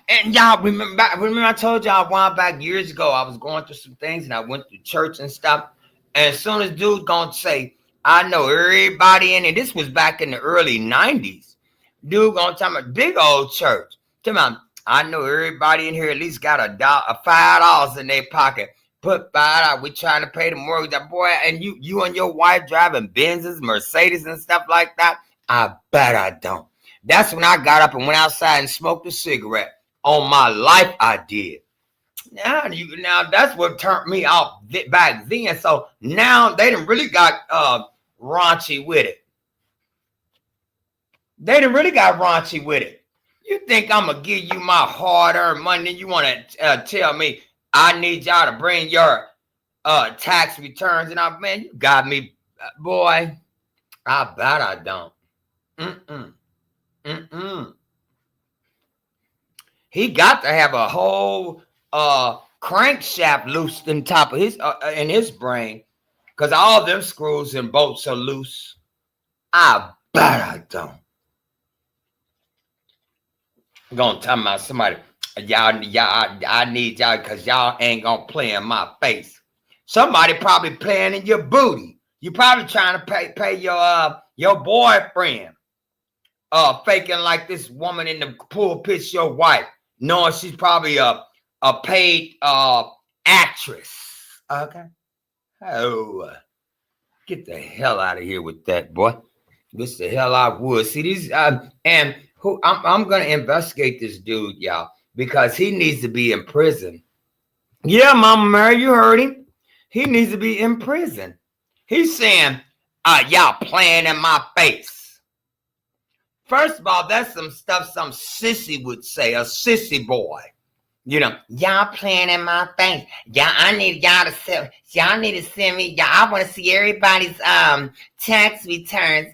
and y'all remember I told y'all a while back years ago, I was going through some things and I went to church and stuff. And as soon as dude gonna say, I know everybody in it, this was back in the early 90s. Dude gonna tell me, big old church. Tell me, I know everybody in here at least got $5 in their pocket. Put $5. We trying to pay the mortgage. That boy, and you and your wife driving Benzes, Mercedes, and stuff like that. I bet I don't. That's when I got up and went outside and smoked a cigarette. On my life, I did. Now that's what turned me off back then. So now they done really got raunchy with it. They done really got raunchy with it. You think I'm gonna give you my hard-earned money? You want to tell me I need y'all to bring your tax returns? And man, you got me, boy. I bet I don't. He got to have a whole crankshaft loose in top of his in his brain, because all them screws and bolts are loose. I bet I don't. I'm gonna tell about somebody, y'all, I need y'all because y'all ain't gonna play in my face. Somebody probably playing in your booty. You probably trying to pay your boyfriend. Faking like this woman in the pulpit's your wife, knowing she's probably a paid actress. Okay. Oh, get the hell out of here with that, boy. Get the hell I would. See these and who I'm gonna investigate this dude, y'all, because he needs to be in prison. Yeah, Mama Mary, you heard him. He needs to be in prison. He's saying, y'all playing in my face. First of all, that's some stuff some sissy would say, a sissy boy. You know, y'all playing in my face. I need y'all to send. Y'all need to send me. I want to see everybody's tax returns.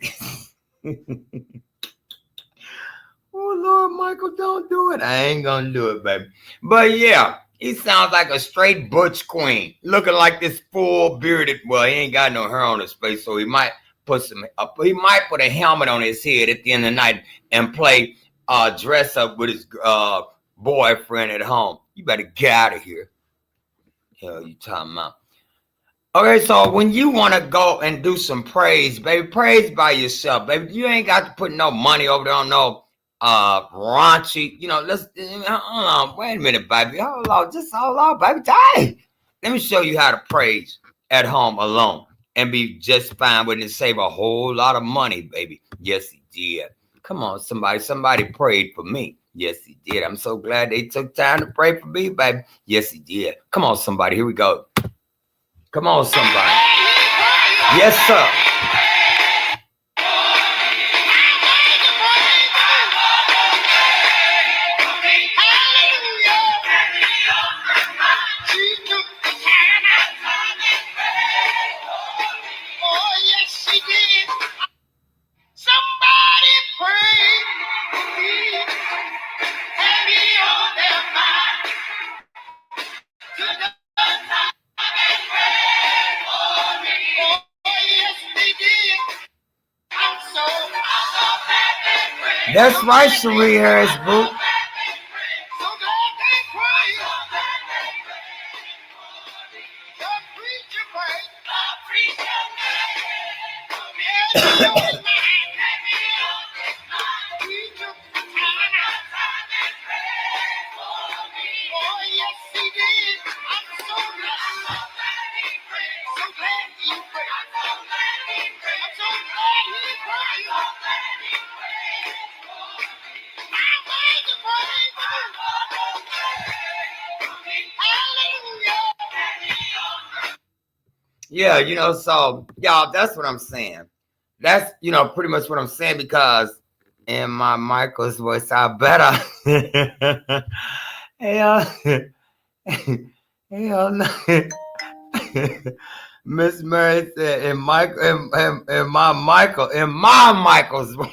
Oh Lord, Michael, don't do it. I ain't gonna do it, baby. But yeah, he sounds like a straight butch queen, looking like this full bearded. Well, he ain't got no hair on his face, so he might put a helmet on his head at the end of the night and play dress up with his boyfriend at home. You better get out of here. Hell, you talking about? Okay, so when you want to go and do some praise, baby, praise by yourself, baby. You ain't got to put no money over there on no raunchy. You know, hold on, wait a minute, baby. Hold on, baby. Dang. Let me show you how to praise at home alone and be just fine with it and save a whole lot of money, baby. Yes, he did. Come on, somebody prayed for me. Yes, he did. I'm so glad they took time to pray for me, baby. Yes, he did. Come on, somebody. Here we go. Come on, somebody. Yes, sir. That's right, Cherie Harris, boo. Yeah, you know, so y'all, that's what I'm saying. That's, you know, pretty much what I'm saying, because in my Michael's voice, I better. Miss Mary said, in my Michael's voice,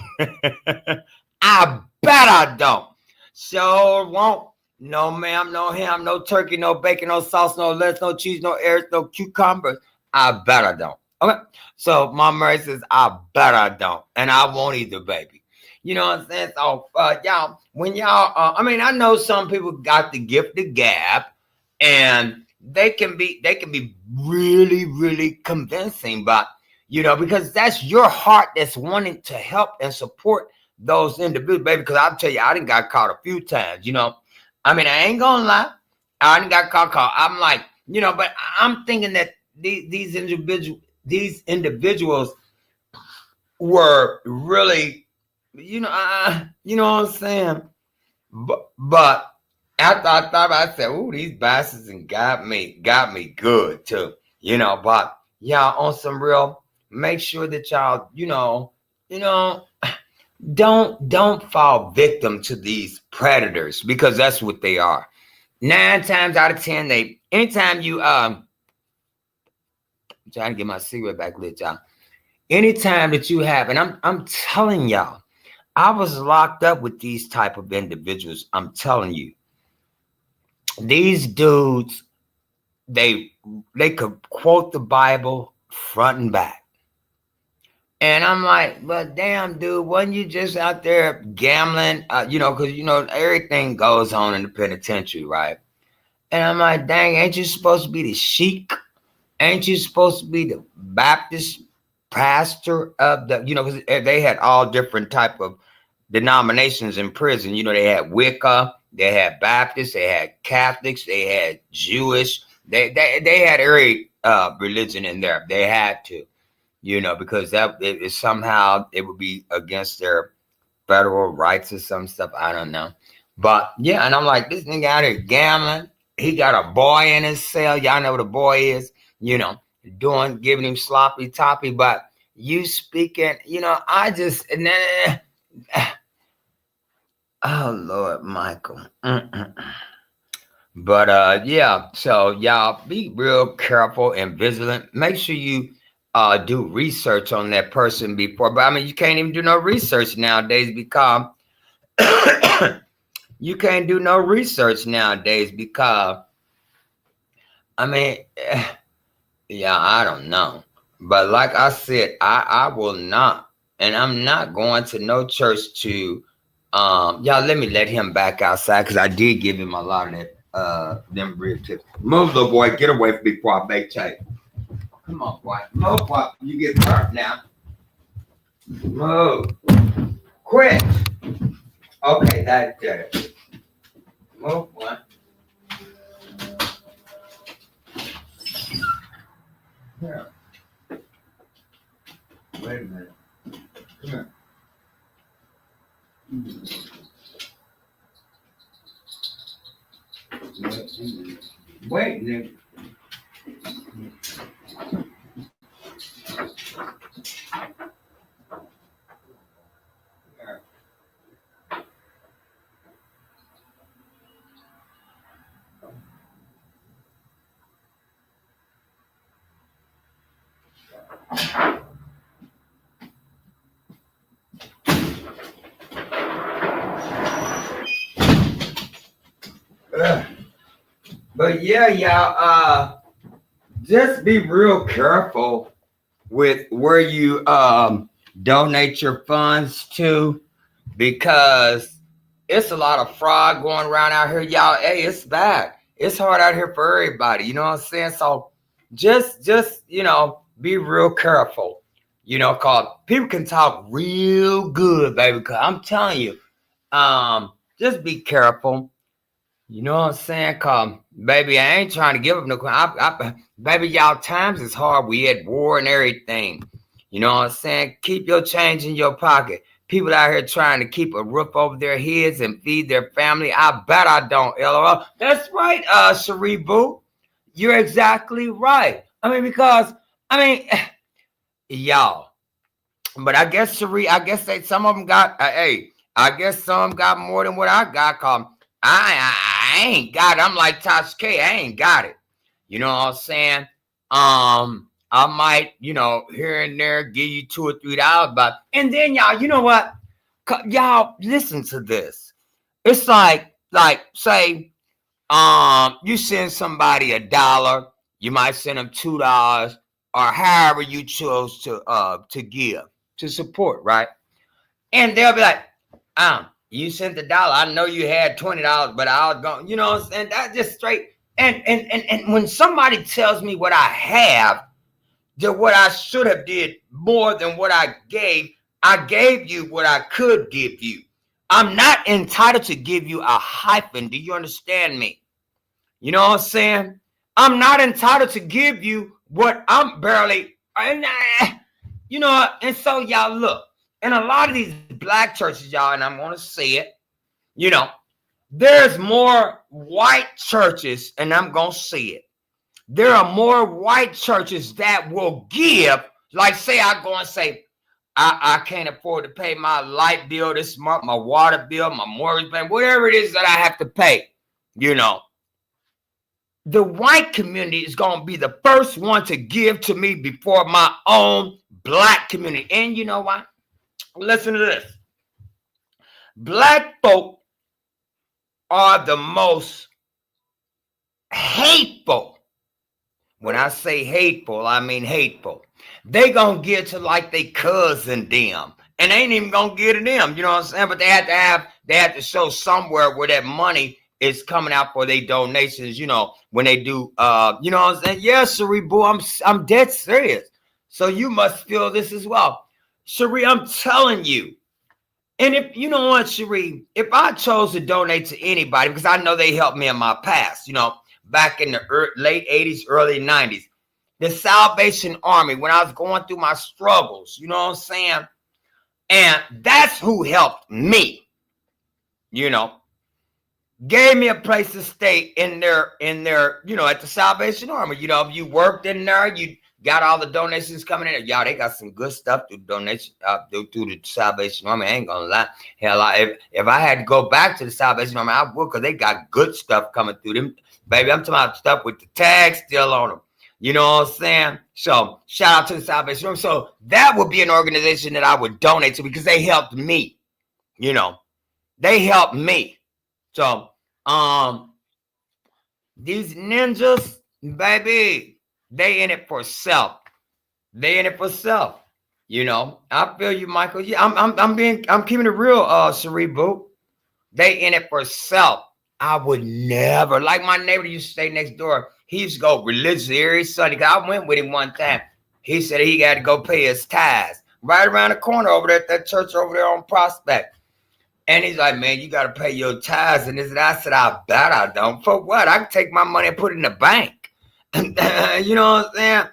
I bet I don't. Sure won't. No ma'am, no ham, no turkey, no bacon, no sauce, no lettuce, no cheese, no eggs, no cucumbers. I bet I don't. Okay. So Mama Mary says, I bet I don't. And I won't either, baby. You know what I'm saying? So y'all, when y'all I mean, I know some people got the gift of gab, and they can be really, really convincing, but because that's your heart that's wanting to help and support those individuals, baby. Because I'll tell you, I done got caught a few times. I mean, I ain't gonna lie. I done got caught. I'm like, but I'm thinking that these individuals were really, you know what I'm saying? But after I thought, I said, "Ooh, these bastards and got me good too." But y'all on some real, make sure that y'all, you know, don't fall victim to these predators, because that's what they are. 9 times out of 10, anytime you I'm trying to get my cigarette back lit, y'all. Anytime that you have, and I'm telling y'all, I was locked up with these type of individuals. I'm telling you, these dudes, they could quote the Bible front and back. And I'm like, but damn, dude, wasn't you just out there gambling? Because everything goes on in the penitentiary, right? And I'm like, dang, ain't you supposed to be the sheik? Ain't you supposed to be the Baptist pastor of the, because they had all different type of denominations in prison. They had Wicca, they had Baptists, they had Catholics, they had Jewish. They had every religion in there. They had to, because somehow it would be against their federal rights or some stuff. I don't know. But yeah, and I'm like, this nigga out here gambling. He got a boy in his cell. Y'all know what a boy is, giving him sloppy toppy. But you speaking, I just, oh Lord, Michael. But yeah, so y'all be real careful and vigilant. Make sure you do research on that person before. But I mean, you can't even do no research nowadays because you can't do no research nowadays because I mean, yeah, I don't know. But like I said, I will not, and I'm not going to no church to y'all let him back outside, because I did give him a lot of that them rib tips. Move, little boy, get away from me before I bake tape. Come on, boy. Move, boy. You get burnt now. Move. Quit. Okay, that's it. Move, boy. Here. Wait a minute. Come here. Wait, nigga. But yeah, y'all, just be real careful with where you donate your funds to, because it's a lot of fraud going around out here, y'all. Hey, it's bad. It's hard out here for everybody. You know what I'm saying? So just be real careful. Cause people can talk real good, baby. Cause I'm telling you, just be careful. You know what I'm saying? Cause baby, I ain't trying to give up no. Baby, y'all, times is hard. We at war and everything. You know what I'm saying? Keep your change in your pocket. People out here trying to keep a roof over their heads and feed their family. I bet I don't. LOL. That's right, Cherie Boo. You're exactly right. I mean, because y'all. But I guess Cherie, I guess some of them got. Hey, I guess some got more than what I got. Cause I ain't got it. I'm like Tasha K. I ain't got it. You know what I'm saying? I might, here and there give you $2 or $3, but and then y'all, you know what? Y'all listen to this. It's like say You send somebody $1, you might send them $2, or however you chose to give, to support, right? And they'll be like, you sent $1. I know you had $20, but I was going, you know what I'm saying? That's just straight. And when somebody tells me what I have, that what I should have did more than what I gave you what I could give you. I'm not entitled to give you a hyphen. Do you understand me? You know what I'm saying? I'm not entitled to give you what I'm barely, you know, and so y'all look, and a lot of these black churches, y'all, and I'm going to say it, you know, there's more white churches, and I'm going to say it. There are more white churches that will give, like say I go and say, I can't afford to pay my light bill this month, my water bill, my mortgage payment, whatever it is that I have to pay, you know. The white community is going to be the first one to give to me before my own black community. And you know why? Listen to this. Black folk are the most hateful. When I say hateful, I mean hateful. They gonna give to like they cousin them, and they ain't even gonna give to them. You know what I'm saying? But they have to show somewhere where that money is coming out for their donations. You know, when they do, you know what I'm saying? Yeah, Cherie, boo, I'm dead serious. So you must feel this as well, Cherie. I'm telling you. And if you know what, Cherie, if I chose to donate to anybody, because I know they helped me in my past, you know, back in the late 80s, early 90s, the Salvation Army, when I was going through my struggles, you know what I'm saying? And that's who helped me, you know, gave me a place to stay in their, you know, at the Salvation Army. You know, if you worked in there, you got all the donations coming in. Y'all, they got some good stuff through donation, through the Salvation Army. I ain't gonna lie. Hell, if I had to go back to the Salvation Army, I would, because they got good stuff coming through them. Baby, I'm talking about stuff with the tag still on them. You know what I'm saying? So shout out to the Salvation Army. So that would be an organization that I would donate to, because they helped me. You know, they helped me. So these ninjas, baby, they in it for self. They in it for self. You know, I feel you, Michael. Yeah, I'm keeping it real, Cerebral. They in it for self. I would never, like my neighbor used to stay next door. He used to go religious every Sunday. I went with him one time. He said he got to go pay his tithes right around the corner over there at that church over there on Prospect. And he's like, man, you got to pay your tithes and this and that. I said, I bet I don't. For what? I can take my money and put it in the bank. You know what I'm saying?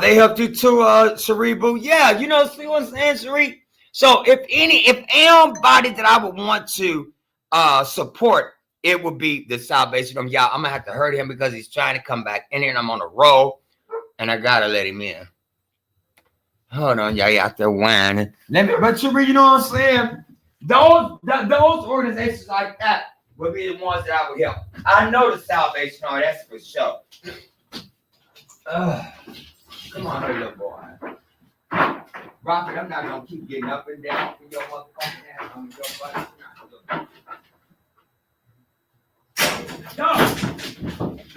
They helped you too, Cerebral. Yeah, you know, see what I'm saying, Cherie? So if anybody that I would want to support, it would be the Salvation Army. Y'all, I'm going to have to hurt him because he's trying to come back in here and I'm on a roll and I got to let him in. Hold on, y'all out there whining. But Cherie, you know what I'm saying? Those organizations like that would be the ones that I would help. I know the Salvation Army, that's for sure. Come on, little boy. Rocket, I'm not gonna keep getting up and down for your motherfucking ass on your butt. No!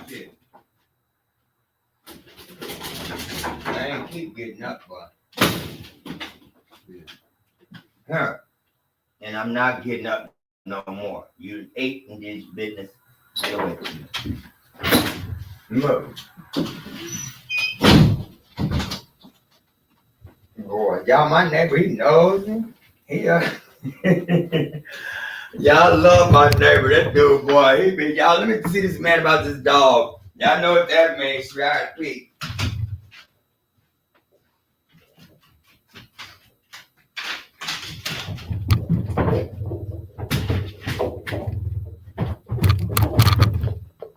Shit. I ain't keep getting up, but. Her. And I'm not getting up no more. You ate in this business. Get away from me. Move. Boy, y'all, my neighbor, he knows me. He, y'all love my neighbor. That dude, boy, he been, y'all, let me see this man about this dog. Y'all know what that means, right? Please.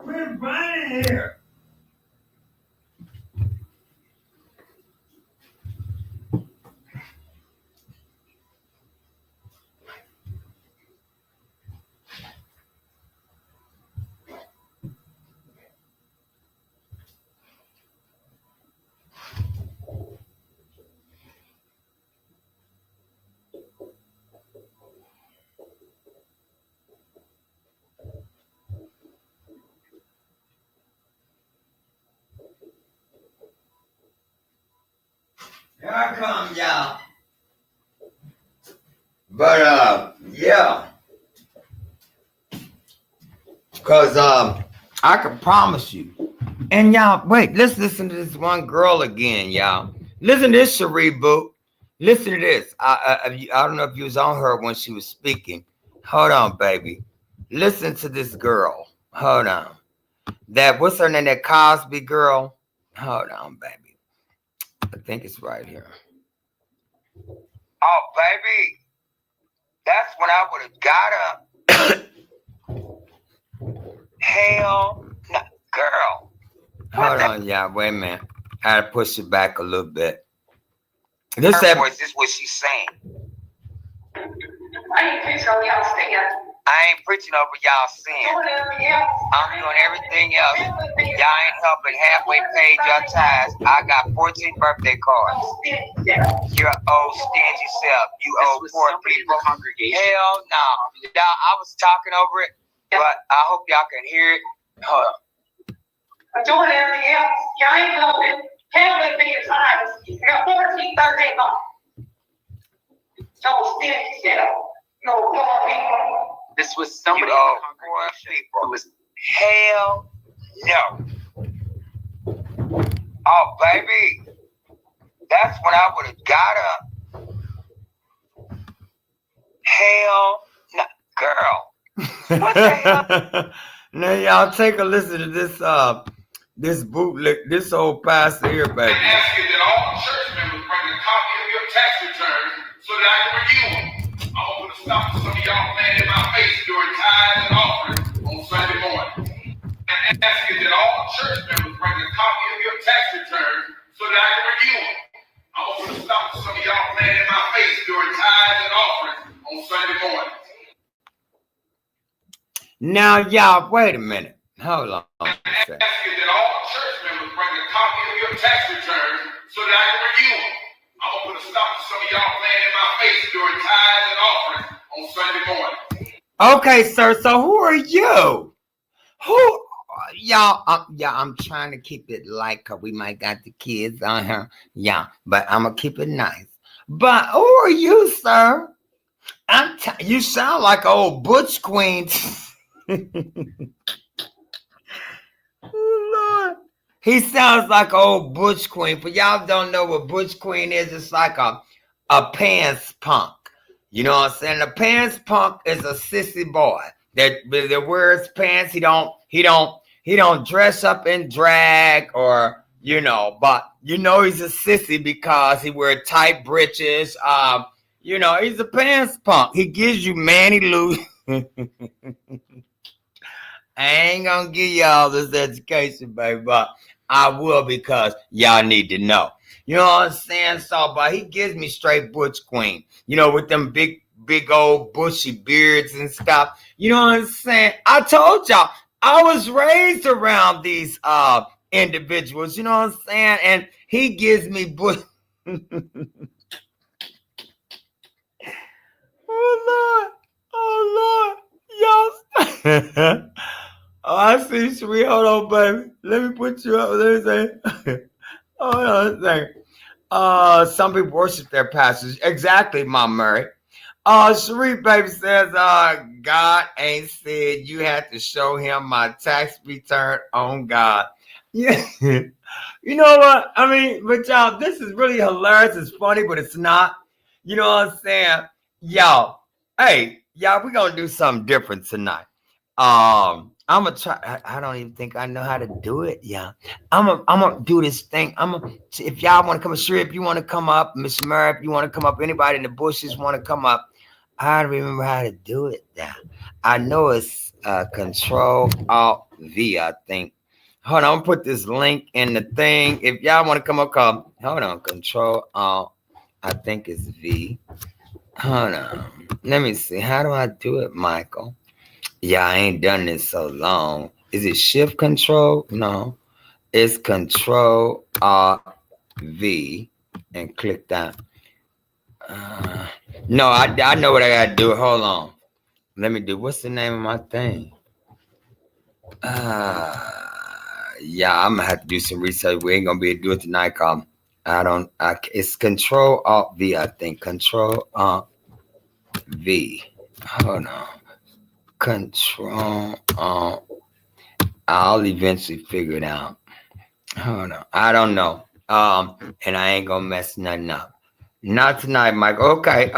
We're running here. Here I come, y'all. But yeah. Cause I can promise you. And y'all, wait, let's listen to this one girl again, y'all. Listen to this, Cherie Boo. Listen to this. I don't know if you was on her when she was speaking. Hold on, baby. Listen to this girl. Hold on. That what's her name? That Cosby girl. Hold on, baby. I think it's right here. Oh, baby. That's when I would have got up. Hell no, girl. Hold on, y'all. Wait a minute. I had to push it back a little bit. This voice is what she's saying. I ain't preaching over y'all sin. I ain't preaching over y'all sin. I'm doing everything else. Y'all ain't helping halfway pay your tithes. I got 14 birthday cards. You're old stingy self. You old poor people. Hell no. Y'all, I was talking over it, but I hope y'all can hear it. Hold on. I'm doing everything else. Y'all ain't helping. Halfway pay your tithes. You got 14 birthday cards. Y'all stingy self. No poor people. This was somebody You old poor people. who was Hell no. Oh, baby. That's when I would have got up. Hell no. Girl. What the hell? Now, y'all take a listen to this bootleg, this old pastor here, baby. I ask you that all church members bring a copy of your tax returns so that I can review them. I'm going to stop some of y'all playing in my face during tithes and offerings on Sunday morning. I ask you that all church members bring a copy of your tax returns so that I can review them. I'm going to stop some of y'all playing in my face during tithes and offerings on Sunday morning. Now, y'all, wait a minute. Hold on. I ask you that all church members bring a copy of your tax returns so that I can review them. I'm going to stop some of y'all playing in my face during tithes and offerings on Sunday morning. Okay, sir. So who are you? Who y'all? I'm trying to keep it light because we might got the kids on here. Yeah, but I'm gonna keep it nice. But who are you, sir? You sound like an old butch queen. Oh Lord, he sounds like an old butch queen. For y'all don't know what butch queen is, it's like a pants punk. You know what I'm saying? A pants punk is a sissy boy that wears pants. He don't dress up in drag or but he's a sissy because he wears tight breeches. He's a pants punk. He gives you Manny Lou. I ain't gonna give y'all this education, baby, but I will because y'all need to know. You know what I'm saying? So, but he gives me straight butch queen, with them big old bushy beards and stuff. You know what I'm saying? I told y'all, I was raised around these individuals, you know what I'm saying? And he gives me butch. Oh Lord, y'all. Oh, I see, Cherie. Hold on, baby. Let me put you up. Let me say. Hold on a second. Some people worship their pastors. Exactly, Mom Murray. Cherie, baby, says, God ain't said you had to show him my tax return on God. Yeah. You know what? I mean, but y'all, this is really hilarious. It's funny, but it's not. You know what I'm saying? Y'all, hey, y'all, we're going to do something different tonight. I'm gonna try. I don't even think I know how to do it. Yeah, I'm gonna do this thing. If y'all want to come up, sure. If you want to come up, Miss Murray, if you want to come up, anybody in the bushes want to come up. I don't remember how to do it now. I know it's Control Alt V. I think. Hold on, I'm gonna put this link in the thing. If y'all want to come up, come. Hold on, Control Alt. I think it's V. Hold on. Let me see. How do I do it, Michael? Yeah, I ain't done this so long. Is it shift control? No. It's Control V and click that. No, I know what I gotta do. Hold on. Let me do. What's the name of my thing? Yeah, I'm gonna have to do some research. We ain't gonna be able to do it tonight. It's Control Alt V, I think. Control Alt V. Hold on. Control Alt. I'll eventually figure it out. Hold on. I don't know. And I ain't gonna mess nothing up. Not tonight, Mike. Okay.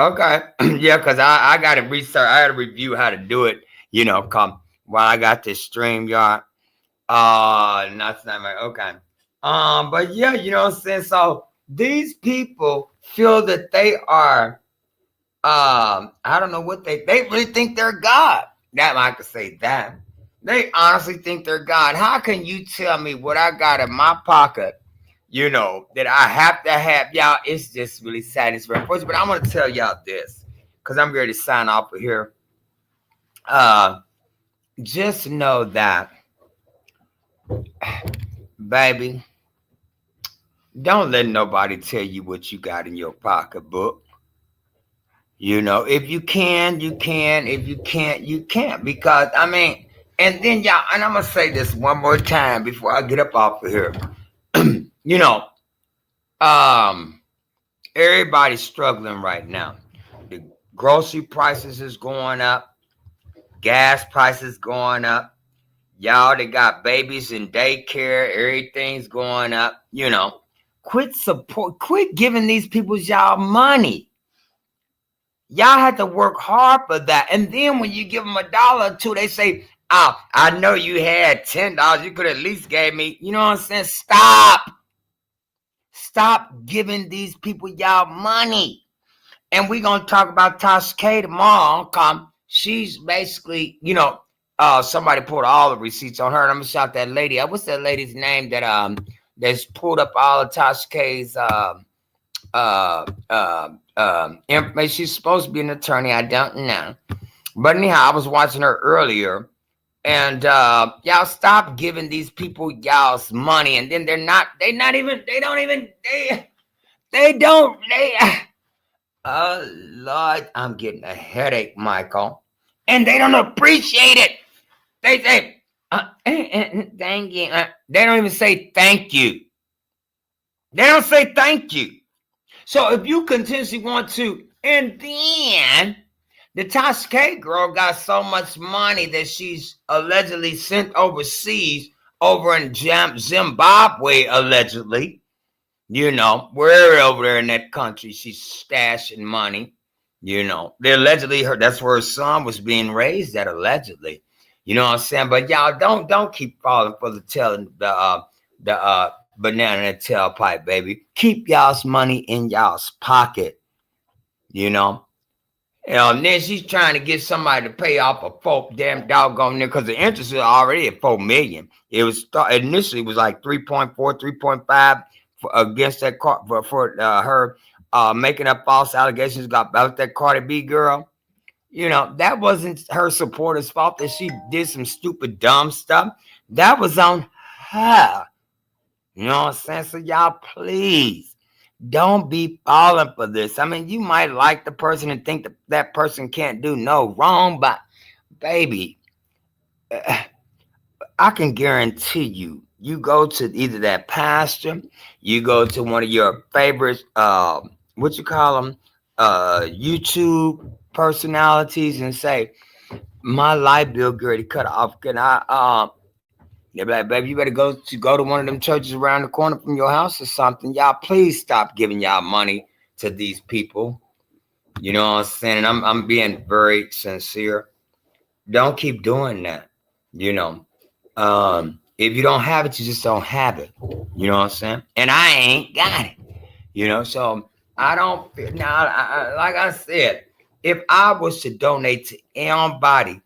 Yeah, because I got to research. I got to review how to do it. Come while I got this stream, y'all. Not tonight, Mike. Okay. But yeah, you know what I'm saying. So these people feel that they are. I don't know what they really think they're God. That I could say that. They honestly think they're God. How can you tell me what I got in my pocket? That I have to have. Y'all, it's just really sad. It's very unfortunate. But I'm going to tell y'all this because I'm ready to sign off of here. Just know that, baby, don't let nobody tell you what you got in your pocketbook. If you can, you can. If you can't, you can't. Because, and then y'all, and I'm going to say this one more time before I get up off of here. Everybody's struggling right now. The grocery prices is going up. Gas prices going up. Y'all that got babies in daycare, everything's going up. Quit giving these people y'all money. Y'all have to work hard for that. And then when you give them $1 or $2, they say, "Oh, I know you had $10. You could at least gave me." You know what I'm saying? Stop giving these people y'all money. And we're going to talk about Tasha K tomorrow. She's basically, somebody pulled all the receipts on her. And I'm going to shout that lady. What's that lady's name that's pulled up all of Tasha K's information? She's supposed to be an attorney. I don't know. But anyhow, I was watching her earlier. And y'all stop giving these people y'all's money. And then oh, Lord, I'm getting a headache, Michael. And they don't appreciate it. They say, thank you. They don't even say thank you. They don't say thank you. So if you continuously want to, and then the Tasha K girl got so much money that she's allegedly sent overseas over in Zimbabwe, allegedly. Wherever over there in that country, she's stashing money. They allegedly that's where her son was being raised at, allegedly. You know what I'm saying? But y'all don't keep falling for the banana in the tailpipe, baby. Keep y'all's money in y'all's pocket. And then she's trying to get somebody to pay off a damn doggone there because the interest is already at $4 million. It was initially was like 3.4, 3.5 against that for her making up false allegations about that Cardi B girl. That wasn't her supporters' fault that she did some stupid dumb stuff. That was on her. You know what I'm saying? So y'all, please don't be falling for this. You might like the person and think that person can't do no wrong, but baby, I can guarantee you go to either that pastor, you go to one of your favorite, what you call them, YouTube personalities and say, my light bill already cut off. Can I, they're like, baby, you better go to one of them churches around the corner from your house or something. Y'all, please stop giving y'all money to these people. You know what I'm saying? And I'm being very sincere. Don't keep doing that. If you don't have it, you just don't have it. You know what I'm saying? And I ain't got it. So I don't feel now. Like I said, if I was to donate to anybody,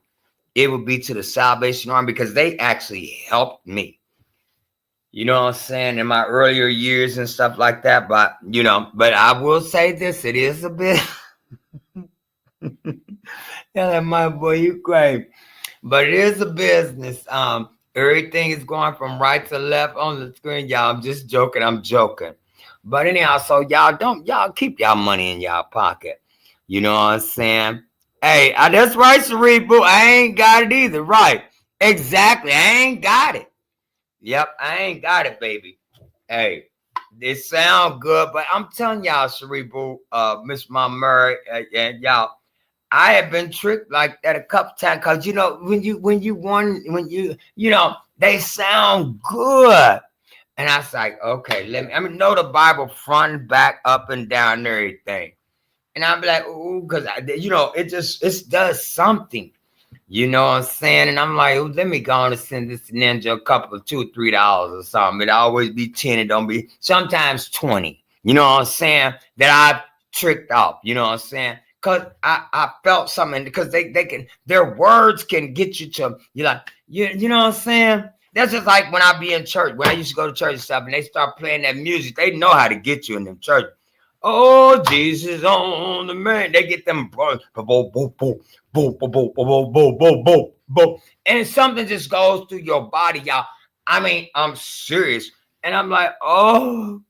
it would be to the Salvation Army because they actually helped me. You know what I'm saying? In my earlier years and stuff like that. But, but I will say this. It is a bit. Yeah, my boy, you great. But it is a business. Everything is going from right to left on the screen. Y'all, I'm just joking. I'm joking. But anyhow, so y'all keep y'all money in y'all pocket. You know what I'm saying? Hey, that's right, Sheree Boo. I ain't got it either. Right. Exactly. I ain't got it. Yep, I ain't got it, baby. Hey, They sound good, but I'm telling y'all, Cerebral, Miss Mom Murray, and y'all, I have been tricked like that a couple times because you know when you they sound good, and I was like, okay, let me know the Bible front, back, up and down, and everything, and I'll be like, ooh, because it does something. You know what I'm saying? And I'm like, oh, let me go on and send this ninja a couple of $2 or $3 or something. It always be 10, it don't be sometimes 20. You know what I'm saying? That I tricked off. You know what I'm saying? Cause I felt something because they can their words can get you to you like you know what I'm saying? That's just like when I be in church, when I used to go to church and stuff, and they start playing that music, they know how to get you in them church. Oh, Jesus on the man. They get them boom, boom, boom, boom, boom, boom, boom, boom, boom, boom, boom, boom. And something just goes through your body, y'all. I mean, I'm serious. And I'm like, oh,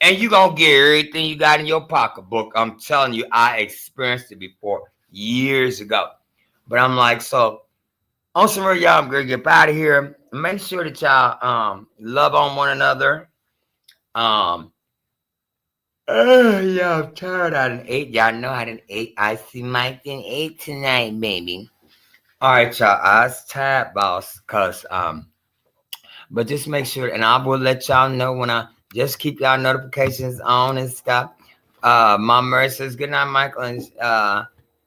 and you gonna get everything you got in your pocketbook. I'm telling you, I experienced it before years ago. But I'm like, so on some real, y'all, I'm gonna get out of here. Make sure that y'all love on one another. Um yeah, I'm tired. I done ate. Y'all know I done ate. I see Mike done ate tonight, baby. All right, y'all. I was tired, boss. But just make sure, and I will let y'all know when I just keep y'all notifications on and stuff. Mom Murray says good night, Michael,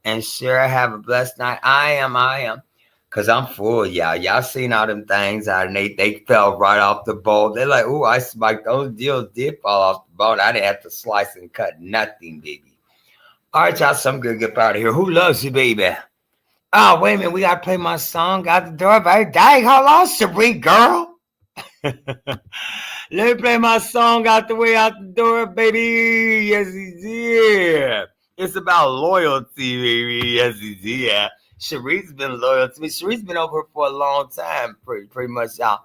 and Sarah have a blessed night. I am. Cause I'm full, y'all. Y'all seen all them things out and they fell right off the bowl. They're like, ooh, I spiked those deals did fall off the bowl. I didn't have to slice and cut nothing, baby. All right, y'all, some good get out of here. Who loves you, baby? Oh, wait a minute, we gotta play my song out the door, baby. Dang, how long, Sabrina, girl? Let me play my song out the way out the door, baby. Yes, he did. It's about loyalty, baby. Yes, he did. Cherie's been loyal to me. Cherie's been over here for a long time, pretty much, y'all.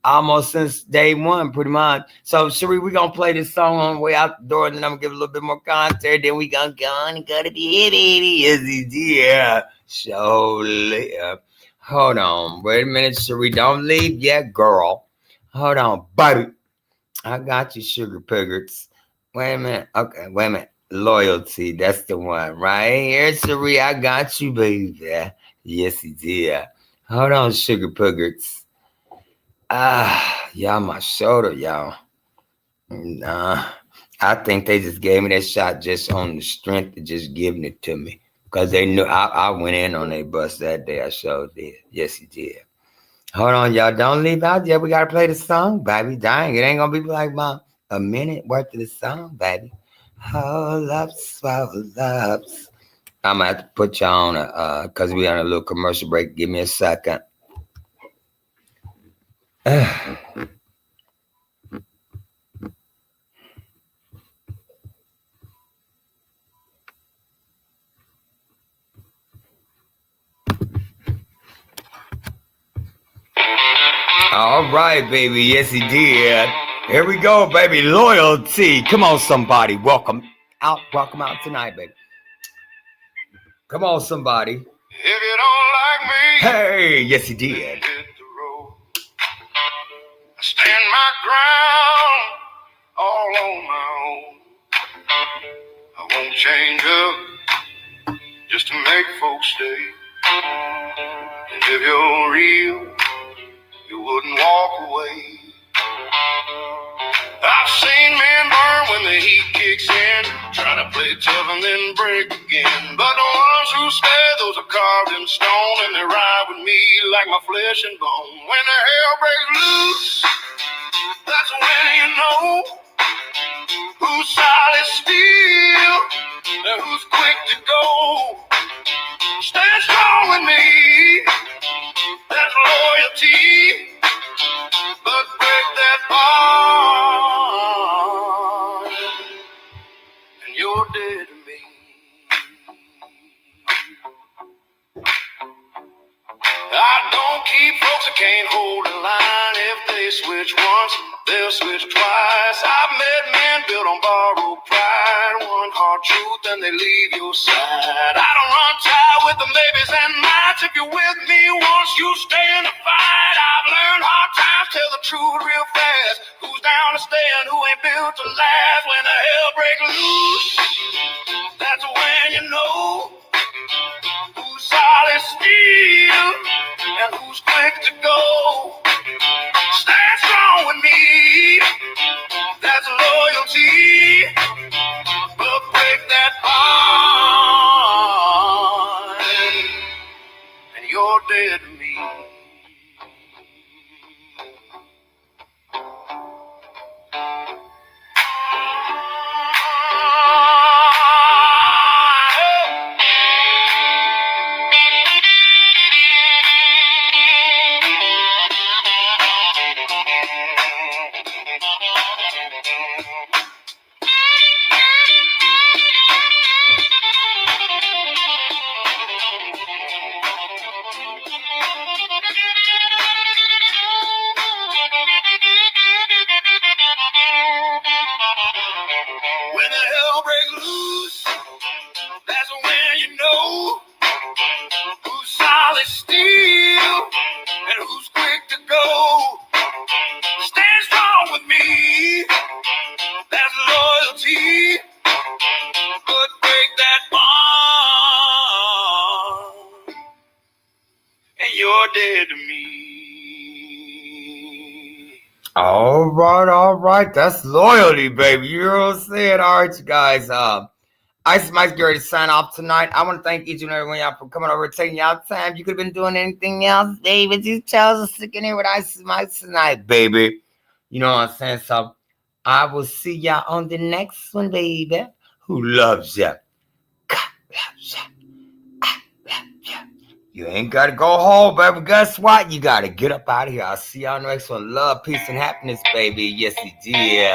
Almost since day one, pretty much. So, Cherie, we're going to play this song on the way out the door, and then I'm going to give a little bit more concert. Then we going to go on and go to bed, baby. Yes, he did. So, hold on. Wait a minute, Cherie. Don't leave yet, girl. Hold on, baby. I got you, sugar piggers. Wait a minute. Okay, wait a minute. Loyalty, that's the one. Right here, Cherie. I got you, baby. Yes, he did. Hold on, sugar piggers. Y'all, my shoulder, y'all. Nah, I think they just gave me that shot just on the strength of just giving it to me. Because they knew I went in on their bus that day. I sure did. Yes, he did. Hold on, y'all. Don't leave out yet. We got to play the song, baby. Dang, it ain't going to be like about a minute worth of the song, baby. Hold up, swallow ups. I'm going to have to put y'all on because we on a little commercial break. Give me a second. All right, baby. Yes, he did. Here we go, baby. Loyalty. Come on, somebody. Welcome out tonight, baby. Come on, somebody. If you don't like me, hey, yes, he did. Hit the road. I stand my ground all on my own. I won't change up just to make folks stay. And if you're real, you wouldn't walk away. I've seen men burn when the heat kicks in, try to play tough and then break again. But the ones who stay, those are carved in stone, and they ride with me like my flesh and bone. When the hell breaks loose, that's when you know who's solid steel and who's quick to go. Stand strong with me, that's loyalty. But break that bond, and you're dead to me. I don't keep folks that can't hold a line. If they switch once, they'll switch twice. I've met men built on borrowed pride, one hard truth and they leave your side. I don't run tight with the babies and nights. If you're with me once, you stay in the fight. I've learned hard times tell the truth real fast. Who's down to stay and who ain't built to last? When the hell break loose, that's when you know who's solid steel and who's quick to go. Stand strong with me, that's loyalty. But break that bond, and you're dead to me. When the hell breaks loose, that's when you know who's solid steel and who's quick to go. Stand strong with me, that's loyalty. But break that bond, and you're dead to me. All right. That's loyalty, baby. You know what I'm saying? All right, you guys. Ice Mike's getting ready to sign off tonight. I want to thank each and every one of y'all for coming over and taking y'all time. You could have been doing anything else, baby. These chose to stick in here with Ice Mike tonight, baby. You know what I'm saying? So I will see y'all on the next one, baby. Who loves ya? God loves ya. I love ya. You ain't got to go home, baby. Guess what? You got to get up out of here. I'll see y'all next one. Love, peace, and happiness, baby. Yes, you did.